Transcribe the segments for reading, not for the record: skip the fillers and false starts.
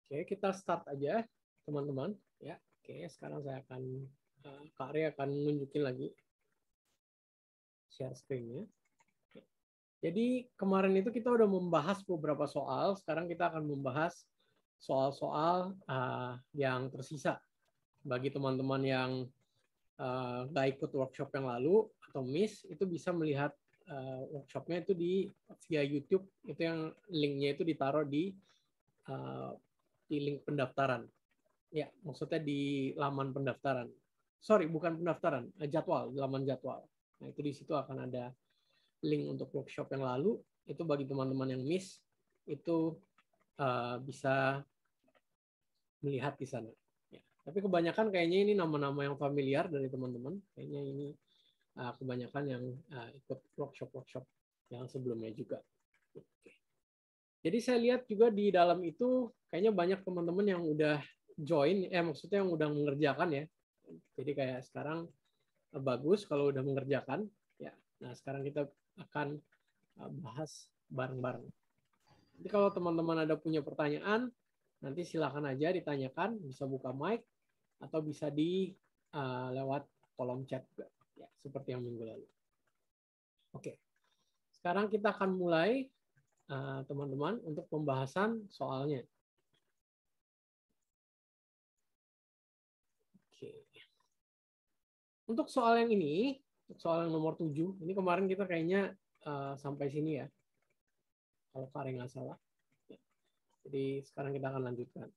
Oke, kita start aja teman-teman. Ya, oke. Sekarang saya akan Kak Ari akan nunjukin lagi share screen-nya. Jadi kemarin itu kita udah membahas beberapa soal. Sekarang kita akan membahas soal-soal yang tersisa bagi teman-teman yang nggak ikut workshop yang lalu atau miss, itu bisa melihat workshopnya itu via YouTube. Itu yang linknya itu ditaruh di link pendaftaran. Ya, maksudnya di laman pendaftaran. Sorry, bukan pendaftaran, jadwal, laman jadwal. Nah, itu di situ akan ada link untuk workshop yang lalu. Itu bagi teman-teman yang miss, itu bisa melihat di sana. Ya. Tapi kebanyakan kayaknya ini nama-nama yang familiar dari teman-teman. Kayaknya ini kebanyakan yang ikut workshop-workshop yang sebelumnya juga. Oke. Jadi saya lihat juga di dalam itu kayaknya banyak teman-teman yang udah join, maksudnya yang udah mengerjakan ya. Jadi kayak sekarang bagus kalau udah mengerjakan. Ya. Nah sekarang kita akan bahas bareng-bareng. Jadi kalau teman-teman ada punya pertanyaan, nanti silakan aja ditanyakan, bisa buka mic atau bisa di lewat kolom chat juga, ya, seperti yang minggu lalu. Oke, sekarang kita akan mulai teman-teman untuk pembahasan soalnya. Oke. Untuk soal yang ini, soal yang nomor 7, ini kemarin kita kayaknya sampai sini ya, kalau Kare nggak salah. Jadi sekarang kita akan lanjutkan.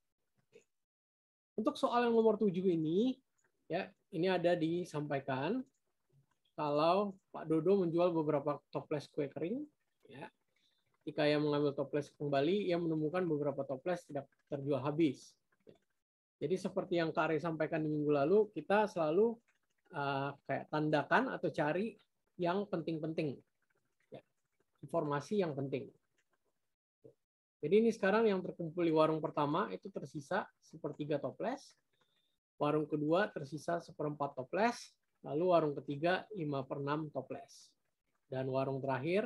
Untuk soal yang nomor 7 ini, ya ini ada disampaikan kalau Pak Dodo menjual beberapa toples kue kering, ya. Ketika ia mengambil toples kembali, ia menemukan beberapa toples tidak terjual habis. Jadi seperti yang Kak Ari sampaikan di minggu lalu, kita selalu kayak tandakan atau cari yang penting-penting, ya, informasi yang penting. Jadi ini sekarang yang terkumpul di warung pertama itu tersisa sepertiga toples, warung kedua tersisa seperempat toples, lalu warung ketiga 5/6 toples, dan warung terakhir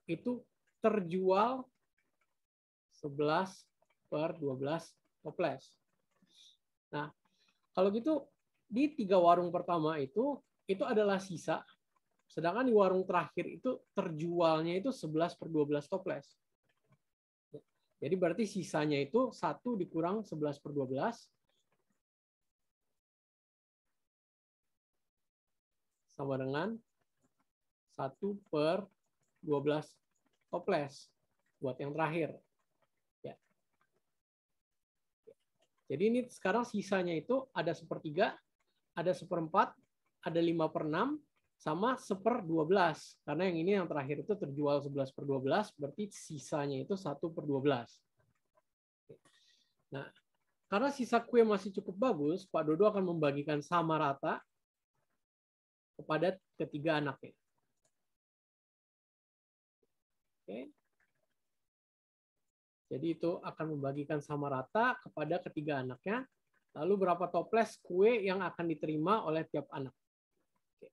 itu terjual 11/12 toples. Nah, kalau gitu di 3 warung pertama itu adalah sisa, sedangkan di warung terakhir itu terjualnya itu 11/12 toples. Jadi berarti sisanya itu 1 dikurang 11/12 sama dengan 1/12 toples buat yang terakhir. Ya. Jadi ini sekarang sisanya itu ada sepertiga, ada seperempat, ada 5/6, sama 1/12. Karena yang ini yang terakhir itu terjual 11/12, berarti sisanya itu 1/12. Nah, karena sisa kue masih cukup bagus, Pak Dodo akan membagikan sama rata kepada ketiga anaknya. Oke. Jadi itu akan membagikan sama rata kepada ketiga anaknya. Lalu berapa toples kue yang akan diterima oleh tiap anak. Oke.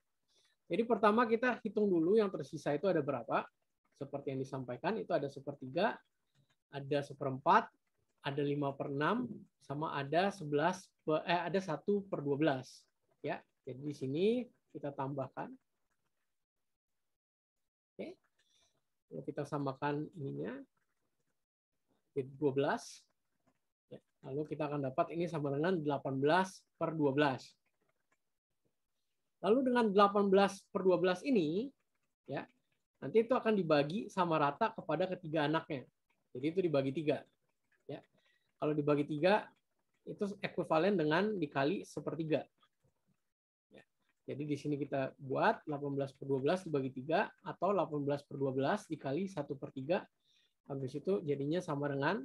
Jadi pertama kita hitung dulu yang tersisa itu ada berapa. Seperti yang disampaikan itu ada sepertiga, ada seperempat, ada 5/6, sama ada 1/12. Ya. Jadi di sini kita tambahkan. Oke. Lalu kita samakan ininya. Jadi 12. Ya, lalu kita akan dapat ini sama dengan 18/12. Lalu dengan 18/12 ini, ya, nanti itu akan dibagi sama rata kepada ketiga anaknya. Jadi itu dibagi 3. Ya. Kalau dibagi 3, itu ekuivalen dengan dikali sepertiga. Ya. Jadi di sini kita buat 18/12 dibagi 3, atau 18/12 dikali 1/3. Habis itu jadinya sama dengan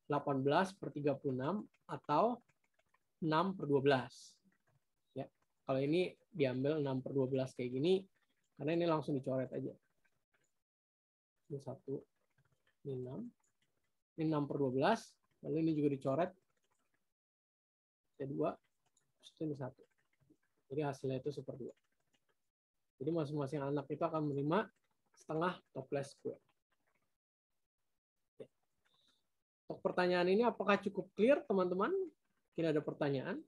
18/36 atau 6/12. Ya, kalau ini diambil 6/12 kayak gini, karena ini langsung dicoret aja. Ini 1, ini 6, ini 6/12, lalu ini juga dicoret. Ini 2, ini 1. Jadi hasilnya itu 1/2. Jadi masing-masing anak itu akan menerima setengah toples kue. pertanyaan ini apakah cukup clear, teman-teman? Mungkin ada pertanyaan?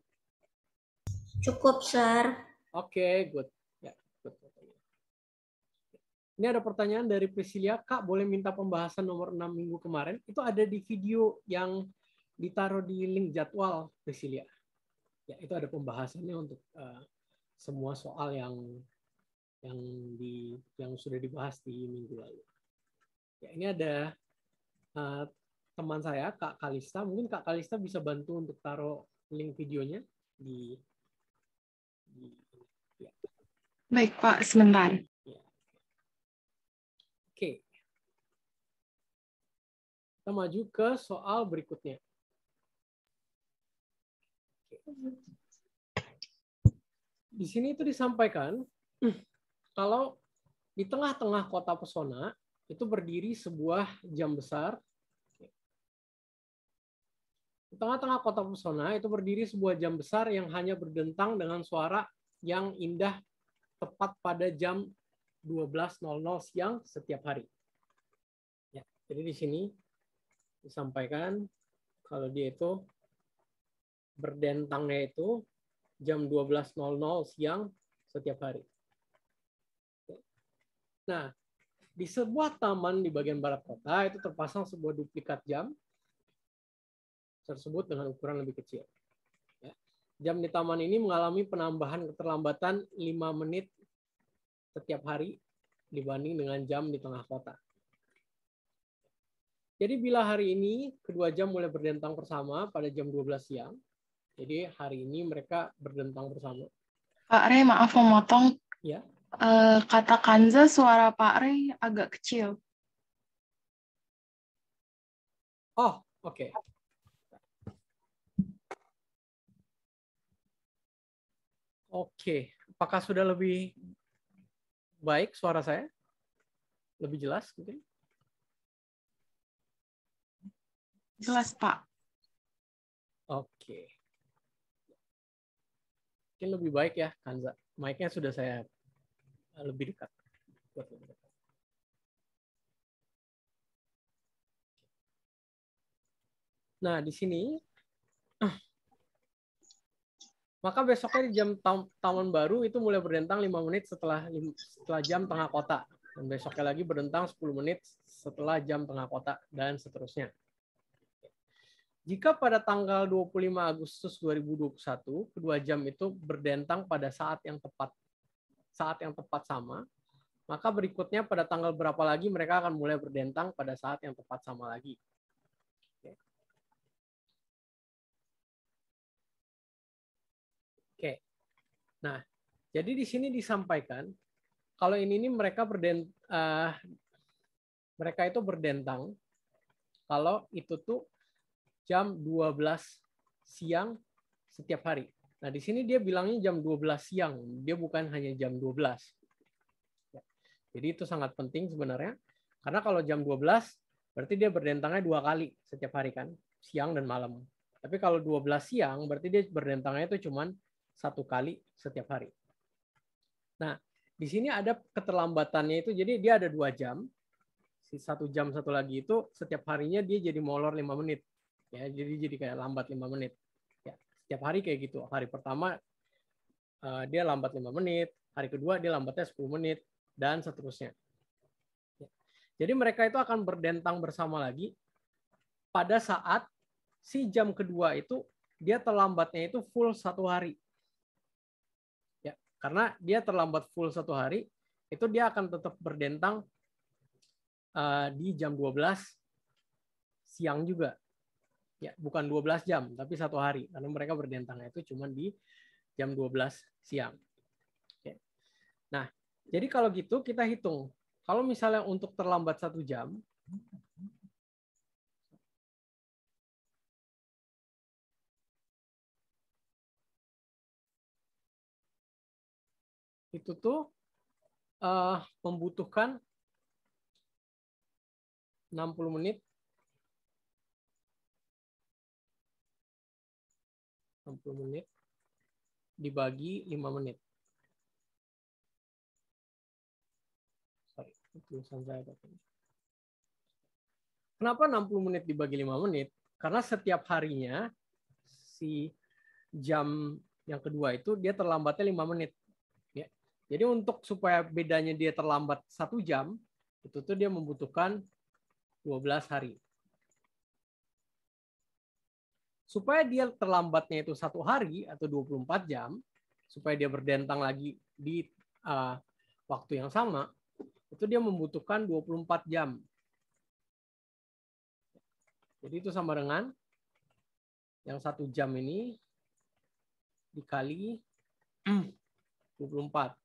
Cukup, Sir. Oke, good. Ya, good. Ini ada pertanyaan dari Priscilia, Kak, boleh minta pembahasan nomor 6 minggu kemarin? Itu ada di video yang ditaruh di link jadwal, Priscilia. Ya, itu ada pembahasannya untuk semua soal yang sudah dibahas di minggu lalu. Ya, ini ada teman saya, Kak Kalista. Mungkin Kak Kalista bisa bantu untuk taruh link videonya di ya. Baik, Pak, sebentar. Ya. Oke. Kita maju ke soal berikutnya. Di sini itu disampaikan kalau di tengah-tengah kota pesona itu berdiri sebuah jam besar. Di tengah-tengah kota pesona itu berdiri sebuah jam besar yang hanya berdentang dengan suara yang indah tepat pada jam 12.00 siang setiap hari. Ya, jadi di sini disampaikan kalau dia itu berdentangnya itu jam 12.00 siang setiap hari. Nah, di sebuah taman di bagian barat kota itu terpasang sebuah duplikat jam tersebut dengan ukuran lebih kecil. Ya. Jam di taman ini mengalami penambahan keterlambatan 5 menit setiap hari dibanding dengan jam di tengah kota. Jadi bila hari ini kedua jam mulai berdentang bersama pada jam 12 siang, jadi hari ini mereka berdentang bersama. Pak Rey, maaf memotong. Ya. Kata Kanza, suara Pak Rey agak kecil. Oh, oke. Oke, apakah sudah lebih baik suara saya? Lebih jelas mungkin? Jelas, Pak. Oke. Mungkin lebih baik ya, Kanza. Mic-nya sudah saya lebih dekat. Nah, di sini maka besoknya di jam tahun baru itu mulai berdentang 5 menit setelah jam tengah kota. Dan besoknya lagi berdentang 10 menit setelah jam tengah kota, dan seterusnya. Jika pada tanggal 25 Agustus 2021, kedua jam itu berdentang pada saat yang tepat sama, maka berikutnya pada tanggal berapa lagi mereka akan mulai berdentang pada saat yang tepat sama lagi. Oke. Nah, jadi di sini disampaikan kalau ini mereka itu berdentang kalau itu tuh jam 12 siang setiap hari. Nah, di sini dia bilangnya jam 12 siang, dia bukan hanya jam 12. Jadi itu sangat penting sebenarnya, karena kalau jam 12 berarti dia berdentangnya 2 kali setiap hari kan, siang dan malam. Tapi kalau 12 siang berarti dia berdentangnya itu cuma 1 kali setiap hari. Nah, di sini ada keterlambatannya itu, jadi dia ada 2 jam, 1 jam satu lagi itu setiap harinya dia jadi molor 5 menit. Ya, jadi kayak lambat 5 menit. Ya, setiap hari kayak gitu. Hari pertama dia lambat 5 menit, hari kedua dia lambatnya 10 menit, dan seterusnya. Ya. Jadi mereka itu akan berdentang bersama lagi pada saat si jam kedua itu dia terlambatnya itu full 1 hari. Ya, karena dia terlambat full 1 hari, itu dia akan tetap berdentang di jam 12 siang juga. Ya, bukan 12 jam, tapi 1 hari. Karena mereka berdentangnya itu cuma di jam 12 siang. Oke. Nah, jadi kalau gitu kita hitung. Kalau misalnya untuk terlambat 1 jam, itu tuh membutuhkan 60 menit. 60 menit dibagi 5 menit. Sorry, tulisan saya. Kenapa 60 menit dibagi 5 menit? Karena setiap harinya si jam yang kedua itu dia terlambatnya 5 menit. Ya. Jadi untuk supaya bedanya dia terlambat 1 jam, itu tuh dia membutuhkan 12 hari. Supaya dia terlambatnya itu 1 hari atau 24 jam, supaya dia berdentang lagi di waktu yang sama, itu dia membutuhkan 24 jam. Jadi itu sama dengan yang 1 jam ini dikali 24.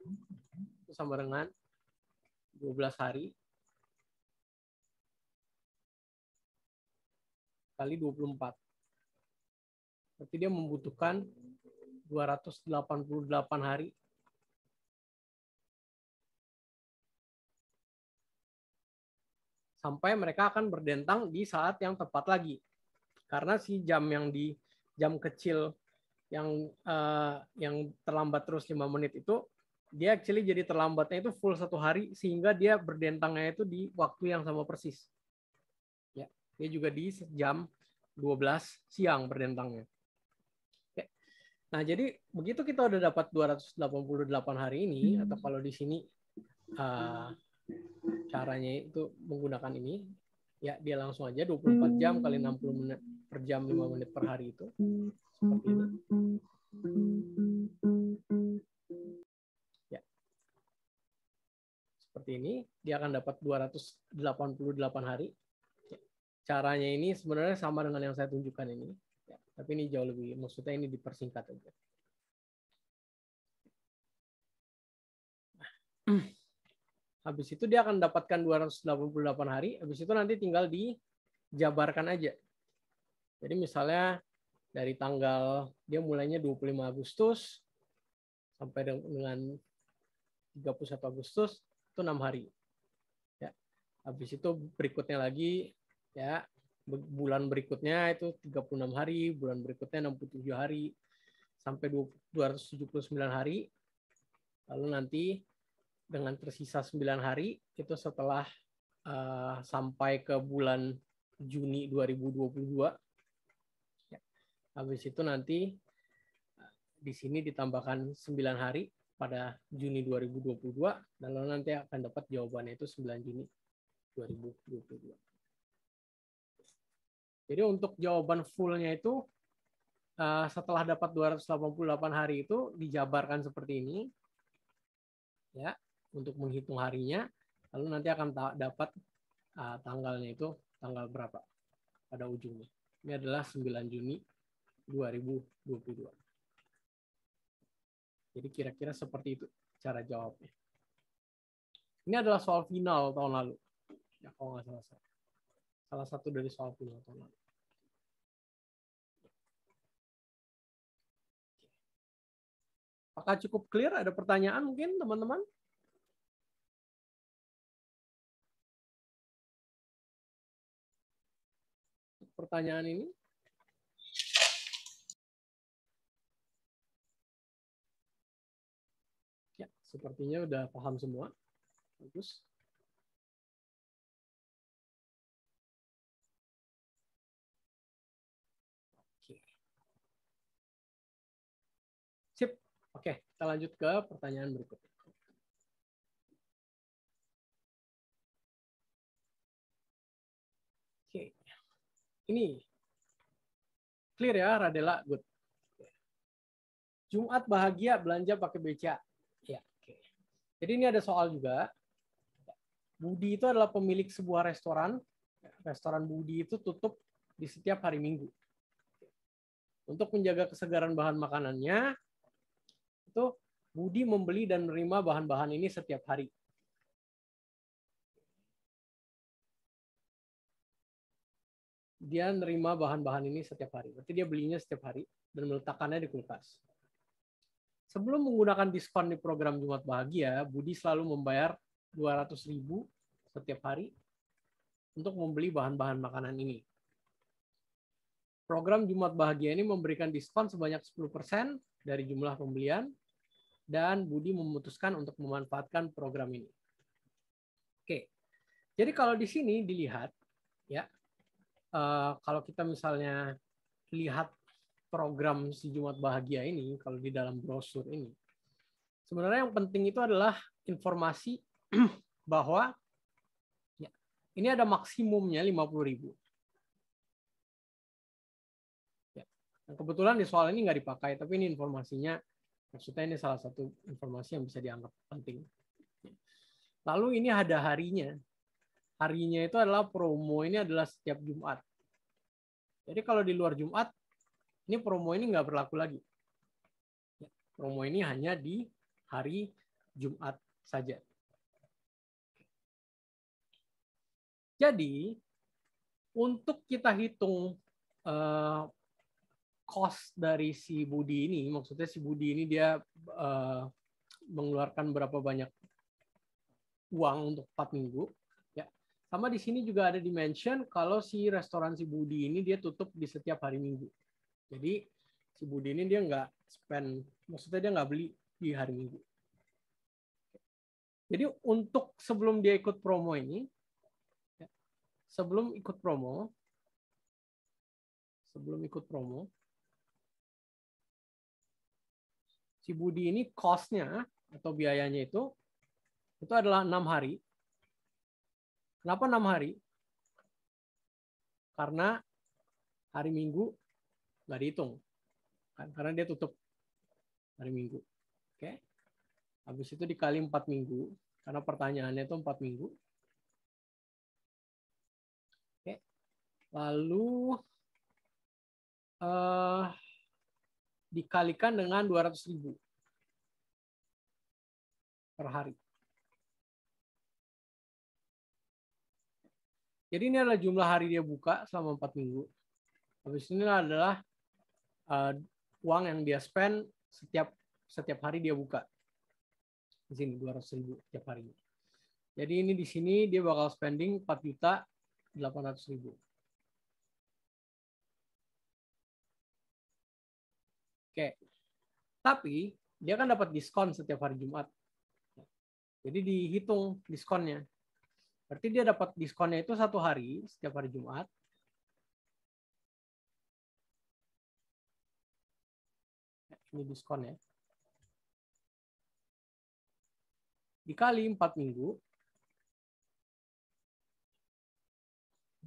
Itu sama dengan 12 hari kali 24. Berarti dia membutuhkan 288 hari sampai mereka akan berdentang di saat yang tepat lagi. Karena si jam yang di jam kecil yang terlambat terus 5 menit itu, dia actually jadi terlambatnya itu full 1 hari sehingga dia berdentangnya itu di waktu yang sama persis. Ya, dia juga di jam 12 siang berdentangnya. Oke. Nah, jadi begitu kita udah dapat 288 hari ini, atau kalau di sini caranya itu menggunakan ini, ya dia langsung aja 24 jam kali 60 menit per jam, 5 menit per hari itu. Seperti ini. Ya. Seperti ini, dia akan dapat 288 hari. Ya. Caranya ini sebenarnya sama dengan yang saya tunjukkan ini. Ya. Tapi ini jauh lebih, maksudnya ini dipersingkat aja. Habis itu dia akan dapatkan 288 hari, habis itu nanti tinggal dijabarkan aja. Jadi misalnya dari tanggal, dia mulainya 25 Agustus sampai dengan 31 Agustus, itu 6 hari. Ya. Habis itu berikutnya lagi, ya bulan berikutnya itu 36 hari, bulan berikutnya 67 hari, sampai 279 hari. Lalu nanti dengan tersisa 9 hari itu setelah sampai ke bulan Juni 2022. Ya. Habis itu nanti di sini ditambahkan 9 hari pada Juni 2022 dan lalu nanti akan dapat jawabannya itu 9 Juni 2022. Jadi untuk jawaban fullnya itu setelah dapat 288 hari itu dijabarkan seperti ini. Ya. Untuk menghitung harinya, lalu nanti akan dapat tanggalnya itu tanggal berapa pada ujungnya. Ini adalah 9 Juni 2022. Jadi kira-kira seperti itu cara jawabnya. Ini adalah soal final tahun lalu. Ya, kalau nggak salah. Salah satu dari soal final tahun lalu. Apakah cukup clear? Ada pertanyaan mungkin teman-teman? Pertanyaan ini? Ya, sepertinya udah paham semua. Bagus. Oke. Sip. Oke, kita lanjut ke pertanyaan berikutnya. Oke. Ini clear ya, Radela? Good. Jumat bahagia belanja pakai beca. Ya, oke. Jadi ini ada soal juga. Budi itu adalah pemilik sebuah restoran. Restoran Budi itu tutup di setiap hari Minggu. Untuk menjaga kesegaran bahan makanannya, itu Budi membeli dan menerima bahan-bahan ini setiap hari. Dia menerima bahan-bahan ini setiap hari. Berarti dia belinya setiap hari dan meletakkannya di kulkas. Sebelum menggunakan diskon di program Jumat Bahagia, Budi selalu membayar 200.000 setiap hari untuk membeli bahan-bahan makanan ini. Program Jumat Bahagia ini memberikan diskon sebanyak 10% dari jumlah pembelian dan Budi memutuskan untuk memanfaatkan program ini. Oke. Jadi kalau di sini dilihat ya, kalau kita misalnya lihat program si Jumat Bahagia ini, kalau di dalam brosur ini, sebenarnya yang penting itu adalah informasi bahwa ya, ini ada maksimumnya 50.000. Ya. Kebetulan di soal ini nggak dipakai, tapi ini informasinya, maksudnya ini salah satu informasi yang bisa dianggap penting. Lalu ini ada harinya. Harinya itu adalah promo, ini adalah setiap Jumat. Jadi kalau di luar Jumat, ini promo ini nggak berlaku lagi. Promo ini hanya di hari Jumat saja. Jadi, untuk kita hitung cost dari si Budi ini, maksudnya si Budi ini dia mengeluarkan berapa banyak uang untuk 4 minggu. Ya. Sama di sini juga ada dimension kalau si restoran si Budi ini dia tutup di setiap hari Minggu. Jadi si Budi ini dia nggak spend, maksudnya dia nggak beli di hari Minggu. Jadi untuk sebelum dia ikut promo ini, sebelum ikut promo, si Budi ini cost-nya atau biayanya itu adalah 6 hari. Kenapa 6 hari? Karena hari Minggu nggak dihitung. Karena dia tutup hari Minggu. Oke. Habis itu dikali 4 minggu. Karena pertanyaannya itu 4 minggu. Oke. Lalu dikalikan dengan 200.000 per hari. Jadi ini adalah jumlah hari dia buka selama 4 minggu. Habis ini adalah uang yang dia spend setiap hari dia buka. Di sini 200.000 setiap hari. Jadi ini di sini dia bakal spending 4.800.000. Oke. Tapi dia kan dapat diskon setiap hari Jumat. Jadi dihitung diskonnya. Berarti dia dapat diskonnya itu 1 hari setiap hari Jumat. Ini diskonnya. Dikali 4 minggu.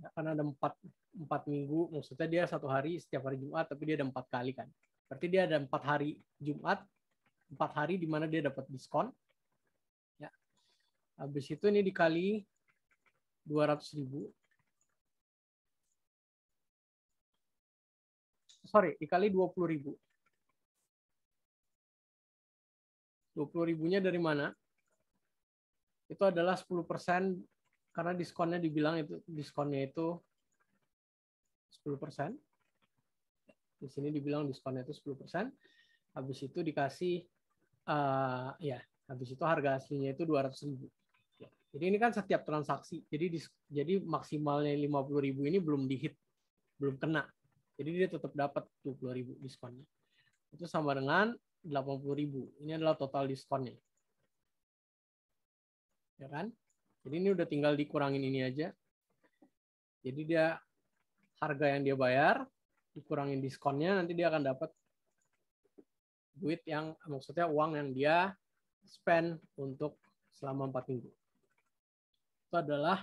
Ya, karena ada 4 minggu, maksudnya dia 1 hari setiap hari Jumat, tapi dia ada 4 kali kan. Berarti dia ada 4 hari Jumat, 4 hari di mana dia dapat diskon. Ya. Habis itu ini dikali 200.000. Sorry, dikali 20.000. 20.000-nya dari mana? Itu adalah 10%, karena diskonnya dibilang itu diskonnya itu 10%. Di sini dibilang diskonnya itu 10%. Habis itu dikasih habis itu harga aslinya itu 200.000. Ya. Jadi ini kan setiap transaksi. Jadi maksimalnya 50.000 ini belum dihit, belum kena. Jadi dia tetap dapat 20.000 diskonnya. Itu sama dengan 80.000. Ini adalah total diskonnya. Ya kan? Jadi ini udah tinggal dikurangin ini aja. Jadi dia harga yang dia bayar dikurangin diskonnya, nanti dia akan dapat duit yang, maksudnya uang yang dia spend untuk selama 4 minggu. Itu adalah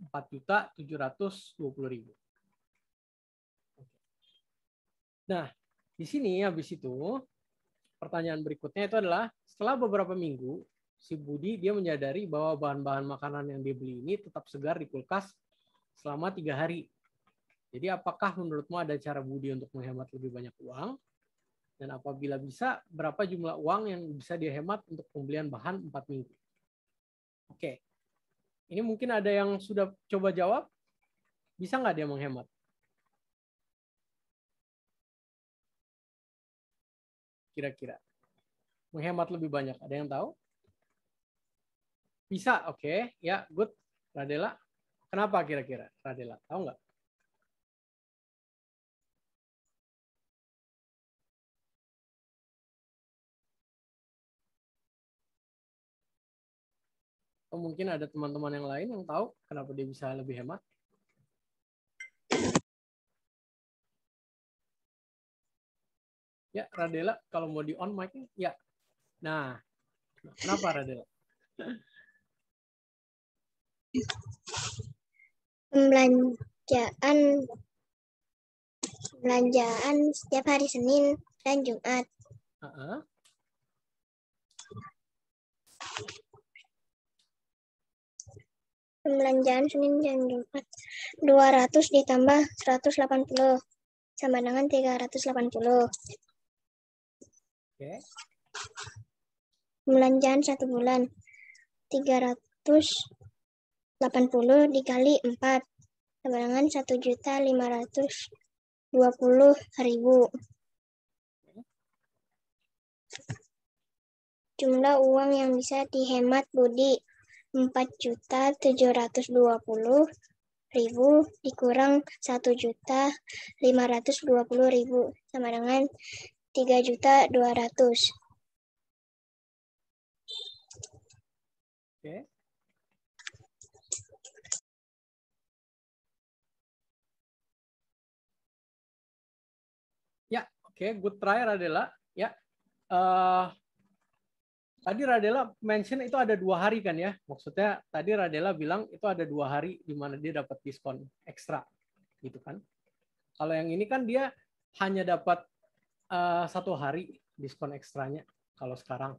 4.720.000. Nah, di sini habis itu pertanyaan berikutnya itu adalah setelah beberapa minggu si Budi dia menyadari bahwa bahan-bahan makanan yang dia beli ini tetap segar di kulkas selama 3 hari. Jadi apakah menurutmu ada cara Budi untuk menghemat lebih banyak uang? Dan apabila bisa, berapa jumlah uang yang bisa dia hemat untuk pembelian bahan 4 minggu? Oke. Ini mungkin ada yang sudah coba jawab. Bisa nggak dia menghemat? Kira-kira. Menghemat lebih banyak. Ada yang tahu? Bisa, oke. Ya, good. Radela. Kenapa kira-kira? Radela, tahu nggak? Atau mungkin ada teman-teman yang lain yang tahu kenapa dia bisa lebih hemat? Ya, Radela, kalau mau di on mic, ya. Nah, kenapa Radela? Belanjaan setiap hari Senin dan Jumat. Pembelanjaan Senin dan Jumat 200 ditambah 180 sama dengan 380. Oke. Pembelanjaan 1 bulan 380 dikali 4 sama dengan 1.520.000. Jumlah uang yang bisa dihemat Budi 4.720.000 dikurang 1.520.000 sama dengan 3.200.000. Oke. Ya, oke, good try Radela. Ya, tadi Radela mention itu ada 2 hari kan ya? Maksudnya tadi Radela bilang itu ada 2 hari di mana dia dapat diskon ekstra, gitu kan? Kalau yang ini kan dia hanya dapat 1 hari diskon ekstranya kalau sekarang.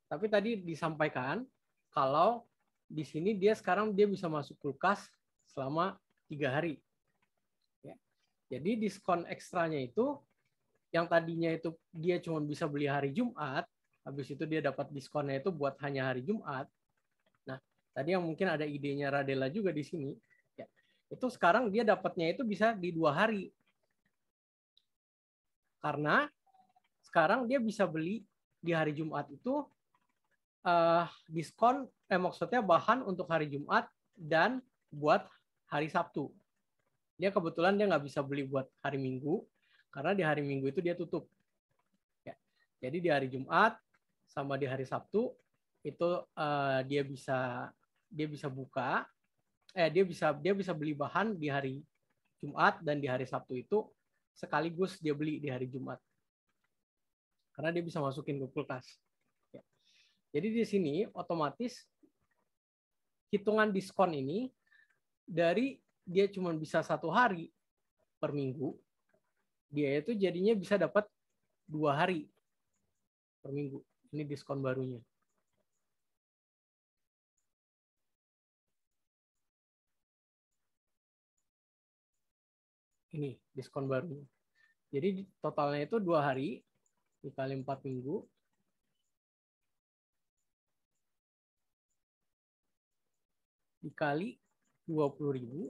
Tapi tadi disampaikan kalau di sini dia sekarang dia bisa masuk kulkas selama 3 hari. Ya. Jadi diskon ekstranya itu yang tadinya itu dia cuma bisa beli hari Jumat, habis itu dia dapat diskonnya itu buat hanya hari Jumat. Nah, tadi yang mungkin ada idenya Radela juga di sini, ya, itu sekarang dia dapatnya itu bisa di 2 hari. Karena sekarang dia bisa beli di hari Jumat itu diskon, maksudnya bahan untuk hari Jumat dan buat hari Sabtu. Dia kebetulan dia nggak bisa beli buat hari Minggu, karena di hari Minggu itu dia tutup. Ya. Jadi di hari Jumat sama di hari Sabtu itu dia bisa buka, dia bisa beli bahan di hari Jumat dan di hari Sabtu itu sekaligus dia beli di hari Jumat, karena dia bisa masukin ke kulkas. Ya. Jadi di sini otomatis hitungan diskon ini dari dia cuma bisa 1 hari per minggu, dia itu jadinya bisa dapat 2 hari per minggu. Ini diskon barunya. Ini diskon barunya. Jadi totalnya itu 2 hari dikali 4 minggu. Dikali 20.000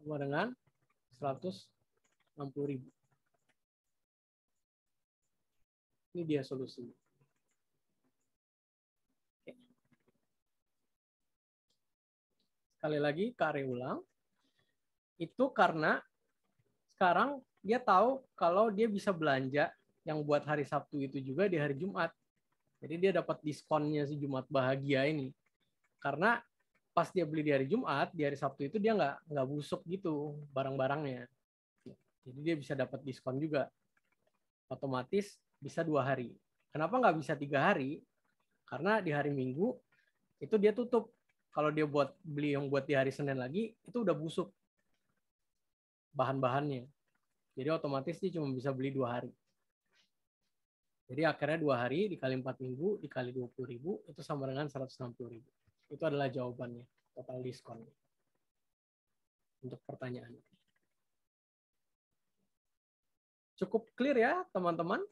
sama dengan 160.000. Ini dia solusinya. Oke. Sekali lagi, Kak ulang. Itu karena sekarang dia tahu kalau dia bisa belanja yang buat hari Sabtu itu juga di hari Jumat. Jadi dia dapat diskonnya si Jumat bahagia ini. Karena pas dia beli di hari Jumat, di hari Sabtu itu dia nggak busuk gitu barang-barangnya. Jadi dia bisa dapat diskon juga. Otomatis bisa 2 hari. Kenapa nggak bisa 3 hari? Karena di hari Minggu itu dia tutup. Kalau dia beli yang buat di hari Senin lagi, itu udah busuk bahan-bahannya. Jadi otomatis dia cuma bisa beli 2 hari. Jadi akhirnya 2 hari dikali 4 minggu dikali 20.000 itu sama dengan 160.000. Itu adalah jawabannya, total diskon. Untuk pertanyaan. Cukup clear ya, teman-teman?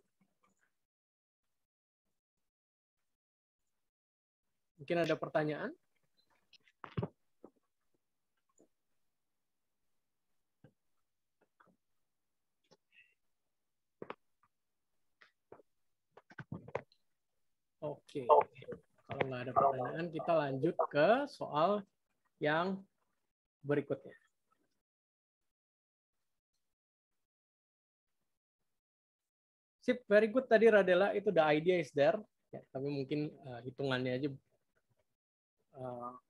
Mungkin ada pertanyaan? Oke. Kalau nggak ada pertanyaan, kita lanjut ke soal yang berikutnya. Sip, very good tadi Radela, itu the idea is there. Ya, tapi mungkin hitungannya aja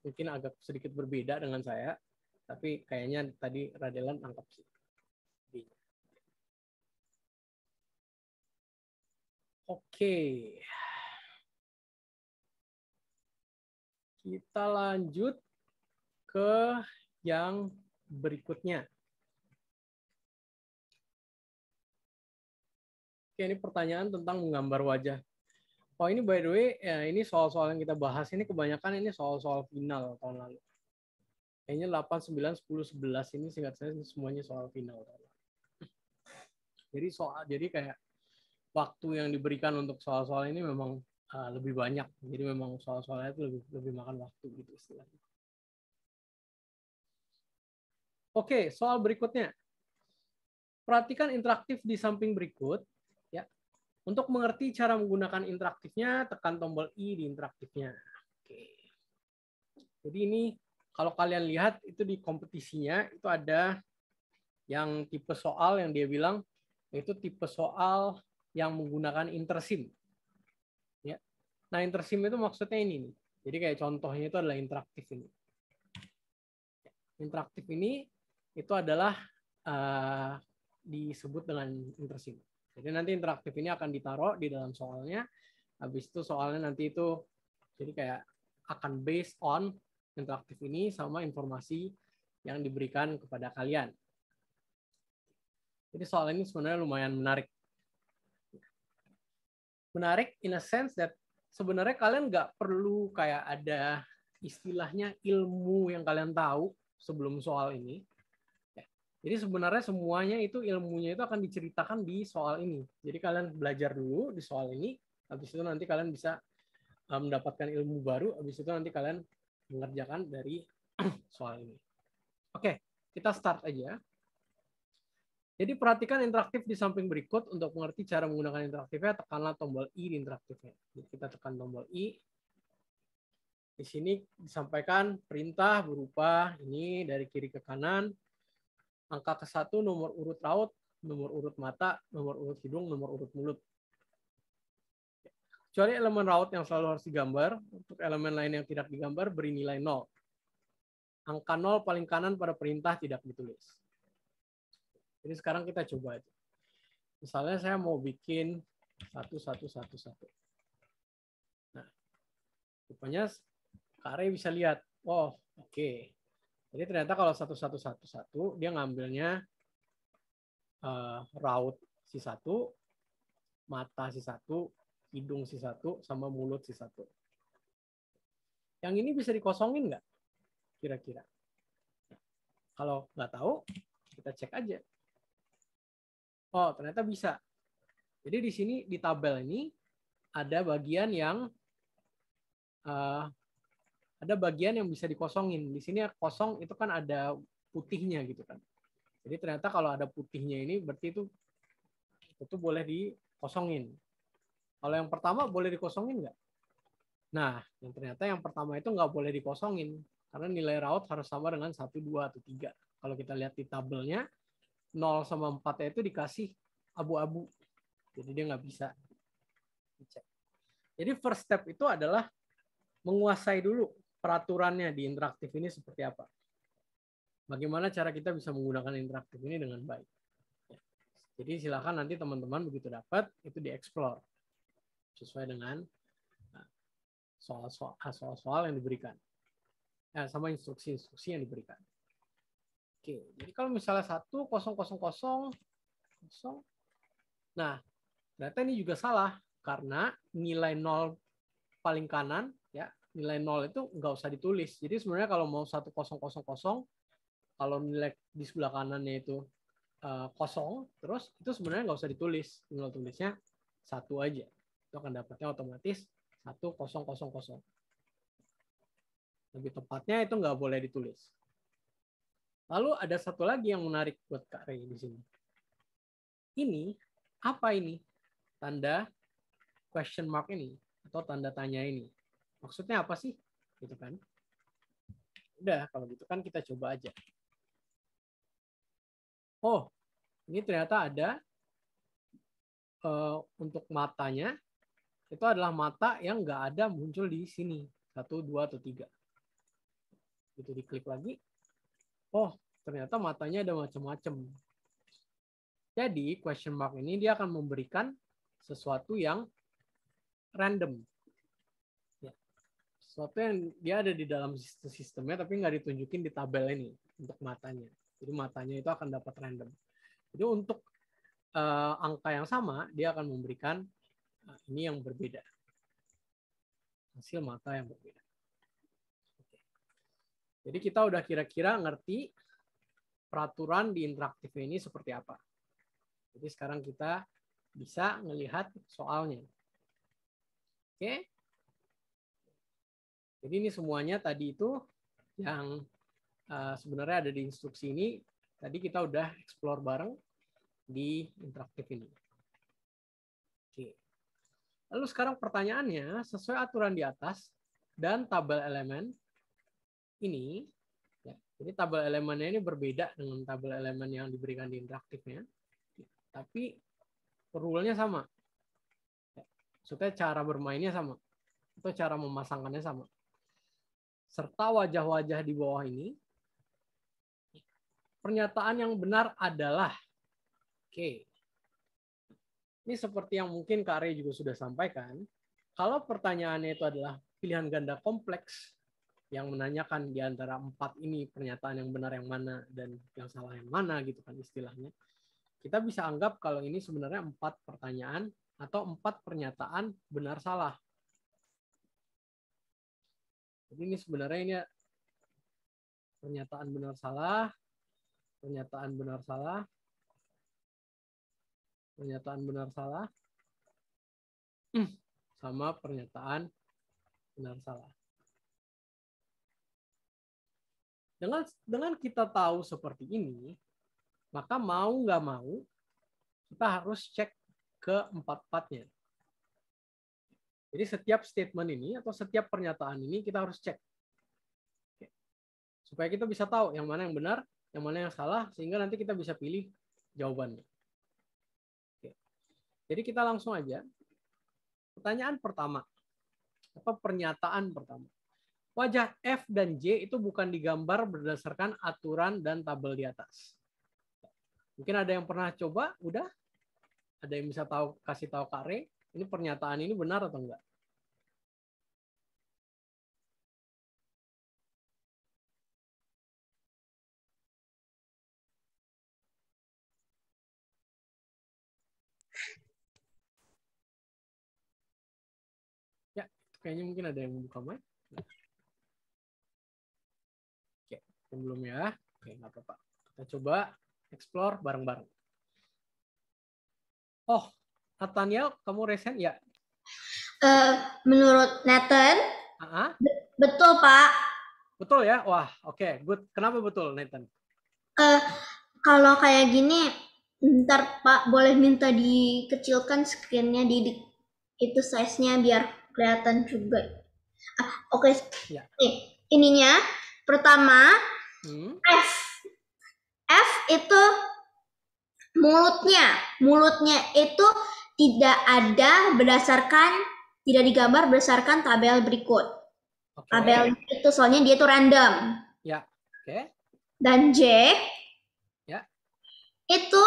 mungkin agak sedikit berbeda dengan saya. Tapi kayaknya tadi Radelan angkap sih. Oke. Kita lanjut ke yang berikutnya. Oke, ini pertanyaan tentang menggambar wajah. Oh, ini by the way, ya, ini soal-soal yang kita bahas ini kebanyakan ini soal-soal final tahun lalu. Kayaknya 8, 9, 10, 11 ini singkat saya semuanya soal final. Jadi kayak waktu yang diberikan untuk soal-soal ini memang lebih banyak. Jadi memang soal-soalnya itu lebih makan waktu gitu istilahnya. Oke, soal berikutnya. Perhatikan interaktif di samping berikut. Ya. Untuk mengerti cara menggunakan interaktifnya, tekan tombol I di interaktifnya. Oke. Jadi ini kalau kalian lihat itu di kompetisinya itu ada yang tipe soal yang dia bilang itu tipe soal yang menggunakan intersim. Ya. Nah, intersim itu maksudnya ini nih. Jadi kayak contohnya itu adalah interaktif ini. Interaktif ini itu adalah disebut dengan intersim. Jadi nanti interaktif ini akan ditaruh di dalam soalnya. Habis itu soalnya nanti itu jadi kayak akan based on interaktif ini sama informasi yang diberikan kepada kalian. Jadi soal ini sebenarnya lumayan menarik. Menarik in a sense that sebenarnya kalian nggak perlu kayak ada istilahnya ilmu yang kalian tahu sebelum soal ini. Jadi sebenarnya semuanya itu ilmunya itu akan diceritakan di soal ini. Jadi kalian belajar dulu di soal ini, habis itu nanti kalian bisa mendapatkan ilmu baru, habis itu nanti kalian mengerjakan dari soal ini. Oke, kita start aja. Jadi perhatikan interaktif di samping berikut. Untuk mengerti cara menggunakan interaktifnya, tekanlah tombol I di interaktifnya. Jadi kita tekan tombol I. Di sini disampaikan perintah berupa ini dari kiri ke kanan. Angka ke-1 nomor urut raut, nomor urut mata, nomor urut hidung, nomor urut mulut. Kecuali elemen raut yang selalu harus digambar, untuk elemen lain yang tidak digambar beri nilai 0. Angka 0 paling kanan pada perintah tidak ditulis. Jadi sekarang kita coba aja. Misalnya saya mau bikin 1111. Nah, rupanya Kak Rey bisa lihat, oh oke. Jadi ternyata kalau 1111 dia ngambilnya raut si 1, mata si 1, hidung si 1, sama mulut si 1. Yang ini bisa dikosongin nggak? Kira-kira. Kalau nggak tahu, kita cek aja. Oh, ternyata bisa. Jadi di sini di tabel ini ada bagian yang bisa dikosongin. Di sini kosong itu kan ada putihnya gitu kan. Jadi ternyata kalau ada putihnya ini berarti itu boleh dikosongin. Kalau yang pertama boleh dikosongin nggak? Nah, yang ternyata yang pertama itu nggak boleh dikosongin karena nilai raut harus sama dengan 1, 2, atau 3. Kalau kita lihat di tabelnya 0 sama 4 itu dikasih abu-abu. Jadi dia nggak bisa dicek. Jadi first step itu adalah menguasai dulu peraturannya di interaktif ini seperti apa. Bagaimana cara kita bisa menggunakan interaktif ini dengan baik. Jadi silakan nanti teman-teman begitu dapat itu dieksplor sesuai dengan soal-soal yang diberikan. Sama instruksi-instruksi yang diberikan. Oke, jadi kalau misalnya 1,0,0,0, nah ternyata ini juga salah karena nilai 0 paling kanan ya, nilai 0 itu nggak usah ditulis. Jadi sebenarnya kalau mau 1,0,0,0, kalau nilai di sebelah kanannya itu kosong, terus itu sebenarnya nggak usah ditulis. Tinggal tulisnya 1 aja. Itu akan dapatnya otomatis 1,0,0,0. Lebih tepatnya itu nggak boleh ditulis. Lalu ada satu lagi yang menarik buat Kak Rey di sini. Ini apa ini? Tanda question mark ini atau tanda tanya ini. Maksudnya apa sih? Gitu kan? Udah, kalau gitu kan kita coba aja. Oh, ini ternyata ada untuk matanya itu adalah mata yang nggak ada muncul di sini 1, 2, atau 3. Itu diklik lagi. oh ternyata matanya ada macam-macam. Jadi question mark ini dia akan memberikan sesuatu yang random. Ya. Sesuatu yang dia ada di dalam sistemnya tapi nggak ditunjukin di tabel ini untuk matanya. Jadi matanya itu akan dapat random. Jadi untuk angka yang sama dia akan memberikan ini yang berbeda. Hasil mata yang berbeda. Jadi kita udah kira-kira ngerti peraturan di interaktif ini seperti apa. Jadi sekarang kita bisa melihat soalnya. Oke. Jadi ini semuanya tadi itu yang sebenarnya ada di instruksi ini. Tadi kita udah explore bareng di interaktif ini. Oke. Lalu sekarang pertanyaannya, sesuai aturan di atas dan tabel elemen ini, ya, jadi tabel elemennya ini berbeda dengan tabel elemen yang diberikan di interaktifnya, tapi rule-nya sama. Ya, maksudnya cara bermainnya sama, atau cara memasangkannya sama. Serta wajah-wajah di bawah ini, pernyataan yang benar adalah, oke. Ini seperti yang mungkin Kak Rey juga sudah sampaikan, kalau pertanyaannya itu adalah pilihan ganda kompleks yang menanyakan di antara 4 ini pernyataan yang benar yang mana dan yang salah yang mana gitu kan istilahnya. Kita bisa anggap kalau ini sebenarnya 4 pertanyaan atau 4 pernyataan benar salah. Jadi ini sebenarnya ini pernyataan benar salah, pernyataan benar salah, pernyataan benar salah, sama pernyataan benar salah. Dengan kita tahu seperti ini, maka mau nggak mau kita harus cek ke 4-4-nya. Jadi setiap statement ini atau setiap pernyataan ini kita harus cek. Supaya kita bisa tahu yang mana yang benar, yang mana yang salah, sehingga nanti kita bisa pilih jawabannya. Jadi kita langsung aja. Pertanyaan pertama, apa pernyataan pertama? Wajah F dan J itu bukan digambar berdasarkan aturan dan tabel di atas. Mungkin ada yang pernah coba, udah? Ada yang bisa kasih tahu Kak Rey, ini pernyataan ini benar atau enggak? Ya, kayaknya mungkin ada yang membuka mic. Oke, belum ya? Oke, nggak apa-apa. Kita coba explore bareng-bareng. Oh, Nathaniel, kamu resen ya? Menurut Nathan, betul Pak. Betul ya? Wah, oke, good. Kenapa betul, Nathan? Kalau kayak gini, ntar Pak boleh minta dikecilkan screen-nya itu size-nya biar kelihatan juga. Oke. Ya. Ininya pertama F. F itu mulutnya itu tidak digambar berdasarkan tabel berikut. Okay. Tabel itu soalnya dia itu random. Ya. Oke. Dan J ya. Itu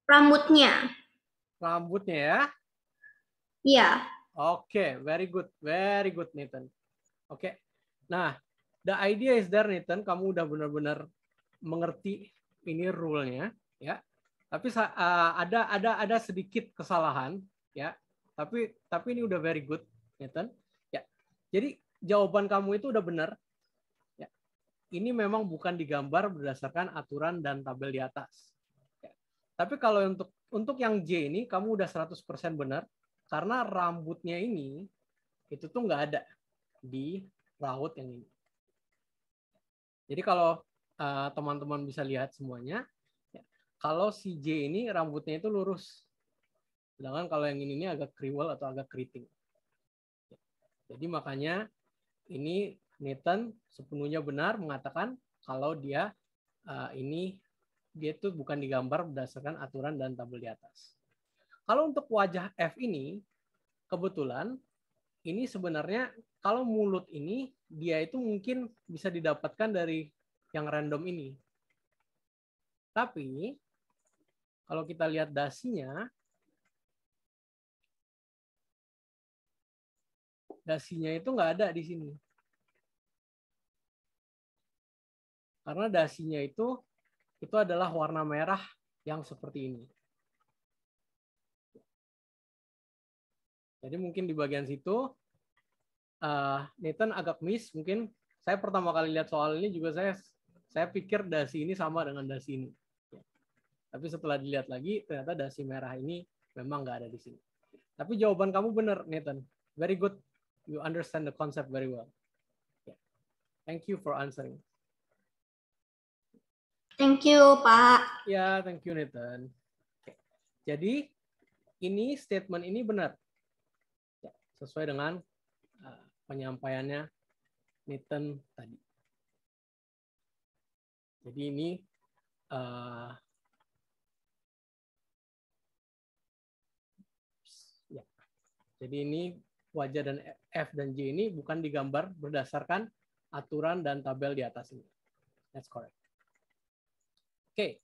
rambutnya. Rambutnya ya? Iya. Oke, very good Nathan. Oke. Nah, the idea is there, Nathan. Kamu udah benar-benar mengerti ini rule-nya, ya. Tapi ada sedikit kesalahan, ya. Tapi ini udah very good, Nathan. Ya. Jadi jawaban kamu itu udah benar. Ya. Ini memang bukan digambar berdasarkan aturan dan tabel di atas. Ya. Tapi kalau untuk yang J ini kamu udah 100% benar. Karena rambutnya ini itu tuh nggak ada di raut yang ini. Jadi kalau teman-teman bisa lihat semuanya, ya, kalau si J ini rambutnya itu lurus, sedangkan kalau yang ini agak kriwel atau agak keriting. Jadi makanya ini Nathan sepenuhnya benar mengatakan kalau dia itu bukan digambar berdasarkan aturan dan tabel di atas. Kalau untuk wajah F ini, kebetulan ini sebenarnya kalau mulut ini dia itu mungkin bisa didapatkan dari yang random ini. Tapi kalau kita lihat dasinya itu nggak ada di sini. Karena dasinya itu adalah warna merah yang seperti ini. Jadi mungkin di bagian situ Nathan agak miss. Mungkin saya pertama kali lihat soal ini juga saya pikir dasi ini sama dengan dasi ini. Tapi setelah dilihat lagi ternyata dasi merah ini memang nggak ada di sini. Tapi jawaban kamu benar, Nathan. Very good. You understand the concept very well. Thank you for answering. Thank you, Pak. Ya, thank you, Nathan. Jadi, ini statement ini benar. Ya, sesuai dengan penyampaiannya Nathan tadi. Jadi ini ya. Jadi ini wajah dan F dan J ini bukan digambar berdasarkan aturan dan tabel di atas ini. That's correct. Oke.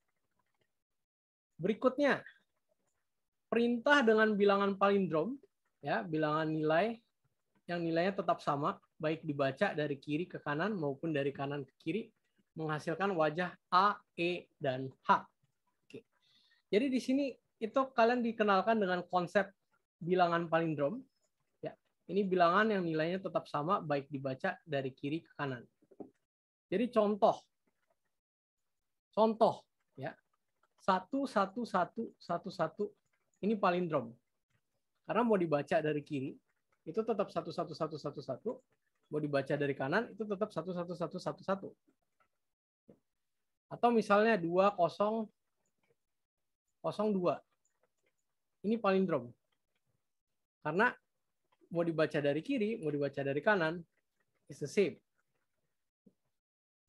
Berikutnya, perintah dengan bilangan palindrom, ya, bilangan nilai yang nilainya tetap sama, baik dibaca dari kiri ke kanan maupun dari kanan ke kiri, menghasilkan wajah A, E, dan H. Oke. Jadi di sini itu kalian dikenalkan dengan konsep bilangan palindrom. Ya, ini bilangan yang nilainya tetap sama, baik dibaca dari kiri ke kanan. Jadi contoh, ya, 1, 1, 1, 1, 1, ini palindrom. Karena mau dibaca dari kiri, itu tetap 1, 1, 1, 1, 1. Mau dibaca dari kanan, itu tetap 1, 1, 1, 1, 1. Atau misalnya 2, 0, 0, 2. Ini palindrom. Karena mau dibaca dari kiri, mau dibaca dari kanan, is the same.